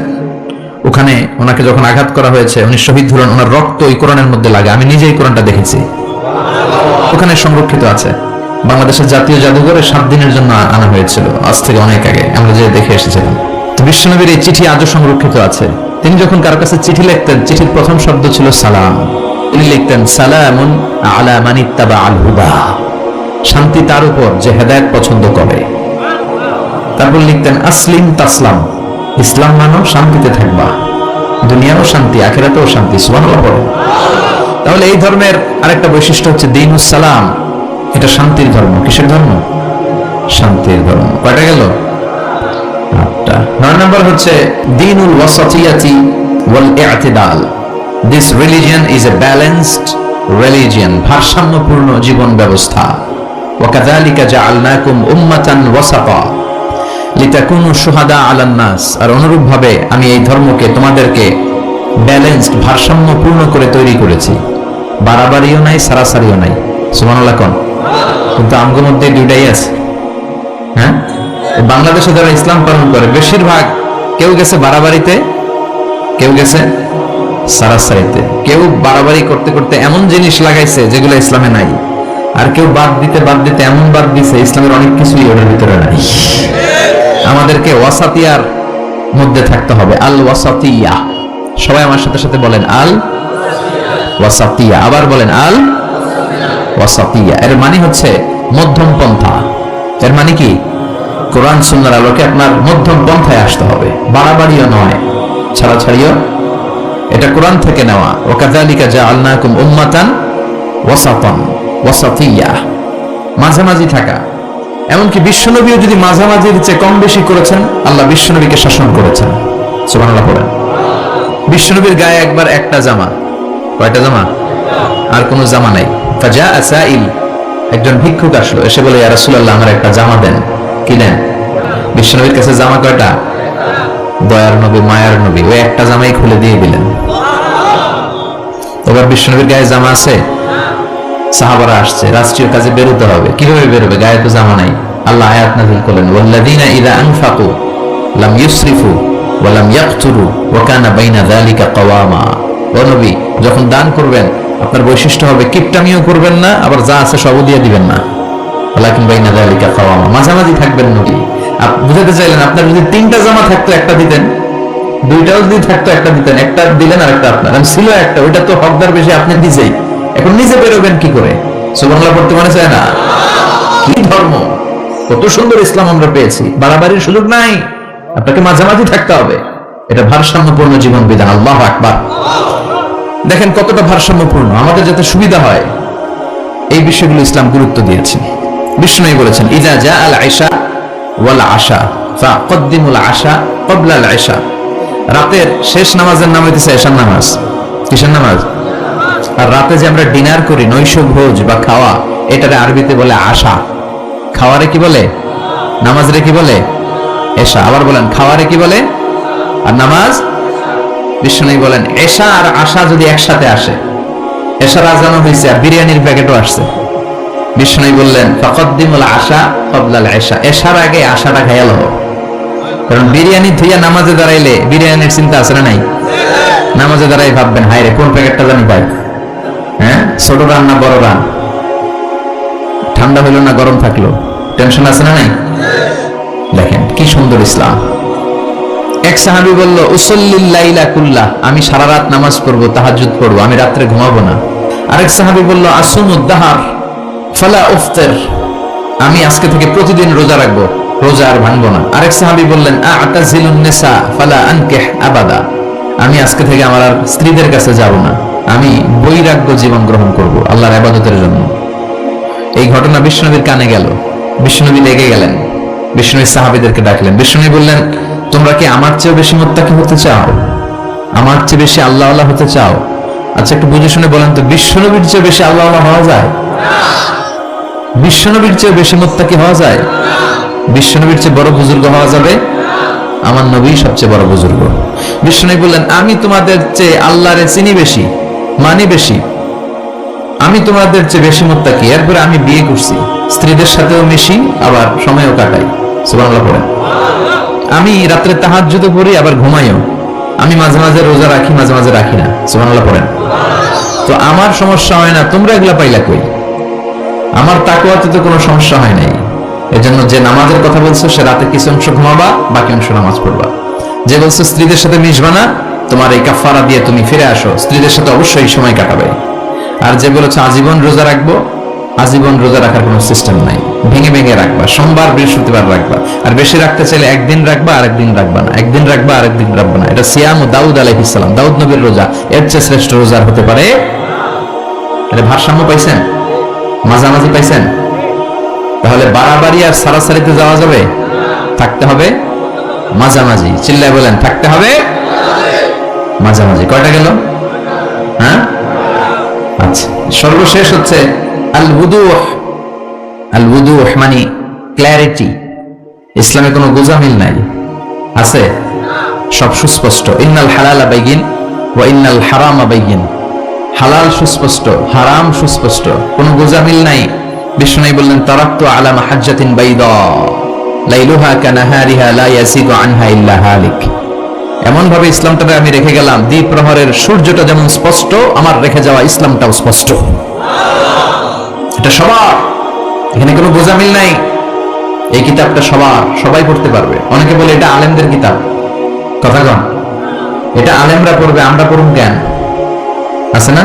ওখানে ওনাকে যখন আঘাত করা হয়েছে, উনি শহীদ হলেন, ওনার রক্ত ওই কোরআনের মধ্যে লাগে। আমি নিজেই কোরআনটা দেখেছি, ওখানে সংরক্ষিত আছে। বাংলাদেশের জাতীয় জাদুঘরে 7 দিনের জন্য আনা হয়েছিল, আজ থেকে অনেক আগে আমরা যে দেখে এসেছিলাম। তো বিশ্বনবীর এই চিঠি আজও সংরক্ষিত আছে। তিনি যখন কারো কাছে চিঠি লিখতেন, চিঠির প্রথম শব্দ ছিল সালাম। তিনি লিখতেন সালামুন আলা মান ইত্তাবা আল হুদা, শান্তি তার উপর যে হেদায়েত পছন্দ করে। তারপর লিখতেন আসলিম তাসলাম, ইসলাম মানো শান্তিতে থাকবা, দুনিয়াও শান্তি আখিরাতেও শান্তি। সুবহানাল্লাহ পড়ো। তাহলে এই ধর্মের আরেকটা বৈশিষ্ট্য হচ্ছে দ্বীনুস সালাম, এটা শান্তির ধর্ম। কিসের ধর্ম? শান্তির ধর্ম। কয়টা গেল? 8টা। 9 নাম্বার হচ্ছে দ্বীনুল ওয়াসাতিয়াতি ওয়াল ই'তিদাল। This religion is a balanced religion, ভারসাম্যপূর্ণ জীবন ব্যবস্থা। ওয়াকাযালিকা জাআলনাকুম উম্মাতান ওয়াসাতা লিতাকুনু শুহাদা আলান নাস, আর অনুরূপভাবে আমি এই ধর্মকে তোমাদেরকে ব্যালেন্সড, ভারসাম্যপূর্ণ করে তৈরি করেছি। বাড়াবাড়িও নাই, সারাসারিও নাই। সুবহানাল্লাহ কোন? কিন্তু আমগোর মধ্যে দুইটাই আছে। হ্যাঁ, বাংলাদেশে যারা ইসলাম পালন করে বেশিরভাগ কেউ গেছে বাড়াবাড়িতে, কেউ গেছে সারাসারিতে। কেউ বাড়াবাড়ি করতে করতে এমন জিনিস লাগাইছে যেগুলো ইসলামে নাই, আর কেউ বাদ দিতে এমন বাদ দিছে ইসলামের অনেক কিছুই ওটার ভিতরে নাই। আমাদেরকে ওয়াসাতিয়ার মধ্যে থাকতে হবে। আল ওয়াসাতিয়া, সবাই আমার সাথে সাথে বলেন আল ওয়াসাতিয়া, আবার বলেন আল ওয়াসাতিয়া। এর মানে হচ্ছে মধ্যম পন্থা। এর মানে কি? কোরআন সুন্নাহর আলোকে আপনার মধ্যম পন্থায় আসতে হবে, বাড়াবাড়িও নয়, ছাড়াছাড়িও। এটা কোরআন থেকে নেওয়া। ওয়াকাযালিকা জাআলনাকুম উম্মাতান ওয়াসাতান, ওয়াসাতিয়া, মাঝামাঝি থাকা। এমনকি বিশ্বনবীও যদি মাঝামাঝির চেয়ে কম বেশি করেছেন, আল্লাহ বিশ্বনবীকে শাসন করেছেন। সুবহানাল্লাহ পড়েন। বিশ্বনবীর গায়ে একবার একটা জামা, কয়টা জামা? আর কোনো জামা নাই। ফাজাআ সাইল, একজন ভিক্ষুক আসলো, এসে বলে, ইয়া রাসূলুল্লাহ, আমার একটা জামা দেন। কি দেন? বিশ্বনবীর কাছে জামা কয়টা? দয়ার নবী, মায়ার নবী, ওই একটা জামাই খুলে দিয়ে দিলেন। এবার বিশ্বনবীর গায়ে জামা আছে, সাহাবারা আসছে, রাষ্ট্রীয় কাজে বেরোতে হবে, কিভাবে বেরোবে? গায়ে তো জামা নাই। আল্লাহ আয়াত নাযিল করলেন, ওয়াল্লাযীনা ইযা আনফাকু লাম ইউসরিফু ওয়া লাম ইয়াকতুরু ওয়া কানা বাইনা যালিকা কাওয়ামা। ও নবী, যখন দান করবেন আপনার বৈশিষ্ট্য হবে কিপটামিও করবেন না, আবার যা আছে সবও দিয়ে দিবেন না। ওয়ালাকিন বাইনা যালিকা কাওয়ামা, মাঝামাঝি থাকবেন নবী। বুঝাতে চাইলেন আপনার যদি তিনটা জামা থাকতো একটা দিতেন, দুইটাও যদি থাকতো একটা দিতেন, একটা দিলেন আর একটা আপনার। আমি ছিল একটা, ওইটা তো হকদার বেশি আপনি নিজেই, এখন নিজে বেরোবেন কি করে? সুবহানাল্লাহ পড়তে মনে চায় না? কি ধর্ম, কত সুন্দর ইসলাম আমরা পেয়েছি। বাড়াবাড়ির সুযোগ নাই, আপনাকে মাঝামাঝি থাকতে হবে। এটা ভারসাম্যপূর্ণ জীবন বিধান। আল্লাহু আকবার। দেখেন কতটা ভারসাম্যপূর্ণ, আমাদের যাতে সুবিধা হয় এই বিষয়গুলো ইসলাম গুরুত্ব দিয়েছে। বিষ্ণু বলেছেন, ইযা জাআল ইশা ওয়াল আশা ফাকদ্দিমুল আশা ক্বাবলা আল ইশা। রাতের শেষ নামাজের নাম হইতেছে এশার নামাজ। কিসের নামাজ? আর রাতে যে আমরা ডিনার করি, নৈশ ভোজ বা খাওয়া, এটারে আরবিতে বলে আশা। খাওয়ারে কি বলে? নামাজরে কি বলে? এশা। আবার বলেন, খাওয়ারে কি বলে আর নামাজ? বিষ্ণু বলেন, এশা আর আশা যদি একসাথে আসে, এশার আজানও হয়েছে আর বিরিয়ানির প্যাকেটও আসছে, বিষ্ণু বললেন ফাকদ্দিমুল আশা ক্বাবলা আল ইশা, এশার আগে আশাটা খাইয়া লও। কারণ বিরিয়ানি ধুইয়া নামাজে দাঁড়াইলে বিরিয়ানির চিন্তা আছে না নাই? নামাজে দাঁড়াই ভাববেন, হায় রে কোন প্যাকেটটা জানি পাই। হ্যাঁ, ছোট রান না বড় রান, ঠান্ডা হইলো না গরম থাকলো, টেনশন আছে না নাই? দেখেন কি সুন্দর ইসলাম। এক সাহাবী বলল, উসাল্লিল লাইলা কুল্লাহ, আমি সারা রাত নামাজ পড়বো, তাহাজ্জুদ পড়বো, আমি রাত্রে ঘুমাবো না। আরেক সাহাবী বলল, আসুমুদ দাহার ফালা উফতির, আমি আজকে থেকে প্রতিদিন রোজা রাখবো, রোজা আর ভাঙবো না। আরেক সাহাবী বললেন, আ'তাজিলুন নিসা ফালা আনকিহ আবাদা, আমি আজকে থেকে আমার আর স্ত্রীদের কাছে যাব না, আমি বৈরাগ্য জীবন গ্রহণ করব আল্লাহর ইবাদতের জন্য। এই ঘটনা বিশ্বনবীর কানে গেল, বিশ্বনবী রেগে গেলেন, বিশ্বনবী সাহাবীদেরকে ডাকলেন। বিশ্বনবী বললেন, তোমরা কি আমার চেয়ে বেশি মুত্তাকি হতে চাও? আমার চেয়ে বেশি আল্লাহওয়ালা হতে চাও? আচ্ছা একটু বুঝে শুনে বলেন তো, বিশ্বনবীর চেয়ে বেশি আল্লাহওয়ালা হওয়া যায়? বিশ্বনবীর চেয়ে বেশি মুত্তাকি হওয়া যায়? বিশ্বনবীর চেয়ে বড় বুজুর্গ হওয়া যাবে? আমার নবী সবচেয়ে বড় বুজুর্গ। বিশ্বনবী বললেন, আমি তোমাদের চেয়ে আল্লাহরে চিনি বেশি, মানি বেশি, আমি তোমাদের চেয়ে বেশি মুত্তাকি। এরপরে আমি বিয়ে করছি, স্ত্রীদের সাথেও মিশি, আবার সময়ও কাটাই। সুবহানাল্লাহ পড়েন। আমি রাত্রে তাহাজ্জুদ পড়ি, আবার ঘুমাইও। আমি মাঝে মাঝে রোজা রাখি, মাঝে মাঝে রাখি না। সুবহানাল্লাহ পড়েন। তো আমার সমস্যা হয় না, তোমরা এগুলা পাইলা কই? আমার তাকওয়াতে তো কোনো সমস্যা হয় নাই। এজন্য যে নামাজের কথা বলছো, সে রাতে কিছু অংশ ঘুমাবা, বাকি অংশ নামাজ পড়বা। যে বলছো স্ত্রীদের সাথে মিশবা না, তোমার এই কাফারা দিয়ে তুমি ফিরে আসো, স্ত্রীদের সাথে অবশ্যই সময় কাটাবে। আর যে বলেছো আজীবন রোজা রাখবো, আজীবন রোজা রাখার কোনো সিস্টেম নাই, ভেঙে ভেঙে রাখবা, সোমবার বৃহস্পতিবার রাখবা। আর বেশি রাখতে চাইলে একদিন রাখবা, আরেকদিন রাখবা না, একদিন রাখবা, আরেকদিন রাখবা না। এটা সিয়াম দাউদ আলাইহিস সালাম, দাউদ নবীর রোজা, এর চেয়ে শ্রেষ্ঠ রোজা হতে পারে? এটা ভারসাম্য পাইছেন? মাঝামাঝি পাইছেন? তাহলে বাড়াবাড়ি আর সারাসারিতে যাওয়া যাবে? থাকতে হবে মাঝামাঝি। চিল্লায় বলেন, থাকতে হবে মাঝামাঝি। কয়টা গেল? হ্যাঁ, আচ্ছা। সর্বশেষ হচ্ছে আল বুদুহ, আল উদুহ মানে ক্ল্যারিটি। ইসলামে কোনো গোজামিল নাই, আছে? সব সুস্পষ্ট। ইন্নাল হালালা বাইয়িন ওয়া ইন্নাল হারামা বাইয়িন। হালাল সুস্পষ্ট, হারাম সুস্পষ্ট, কোনো গোজামিল নাই। বিষ্ণু বললেন তারাকতু আলা মাহাজ্জাতিন বাইদা লাইলুহা কানাহারিহা লা ইয়াসিগু আনহা ইল্লা হালিক। এমন ভাবে ইসলামটাকে আমি রেখে গেলাম, দ্বীপ প্রহরের সূর্যটা যেমন স্পষ্ট, আমার রেখে যাওয়া ইসলামটাও স্পষ্ট। এটা সবার, এখানে কোনো গোজামিল নাই। এই কিতাবটা সবার, সবাই পড়তে পারবে। অনেকে বলে এটা আলেমদের কিতাব, কথা কন, এটা আলেমরা পড়বে, আমরা পড়ুন কেন? আছে না?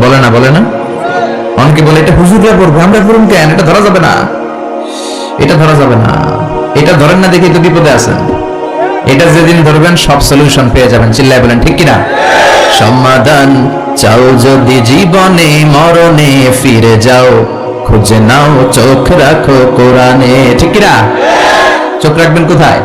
বলে না, বলে না? অনেকে বলে এটা হুজুররা পড়বে, আমরা পড়ুন কেন? এটা ধরা যাবে না, এটা ধরা যাবে না। এটা ধরেন না দেখে তো বিপদে আছেন। এটা যেদিন ধরবেন সব সলিউশন পেয়ে যাবেন। চিল্লায় বলেন ঠিক কিনা? সমাধান চাও যদি জীবনে মরণে ফিরে যাও, খুঁজে নাও চোখ রাখো কোরআনে। ঠিক কিনা? চোখ রাখবেন কোথায়?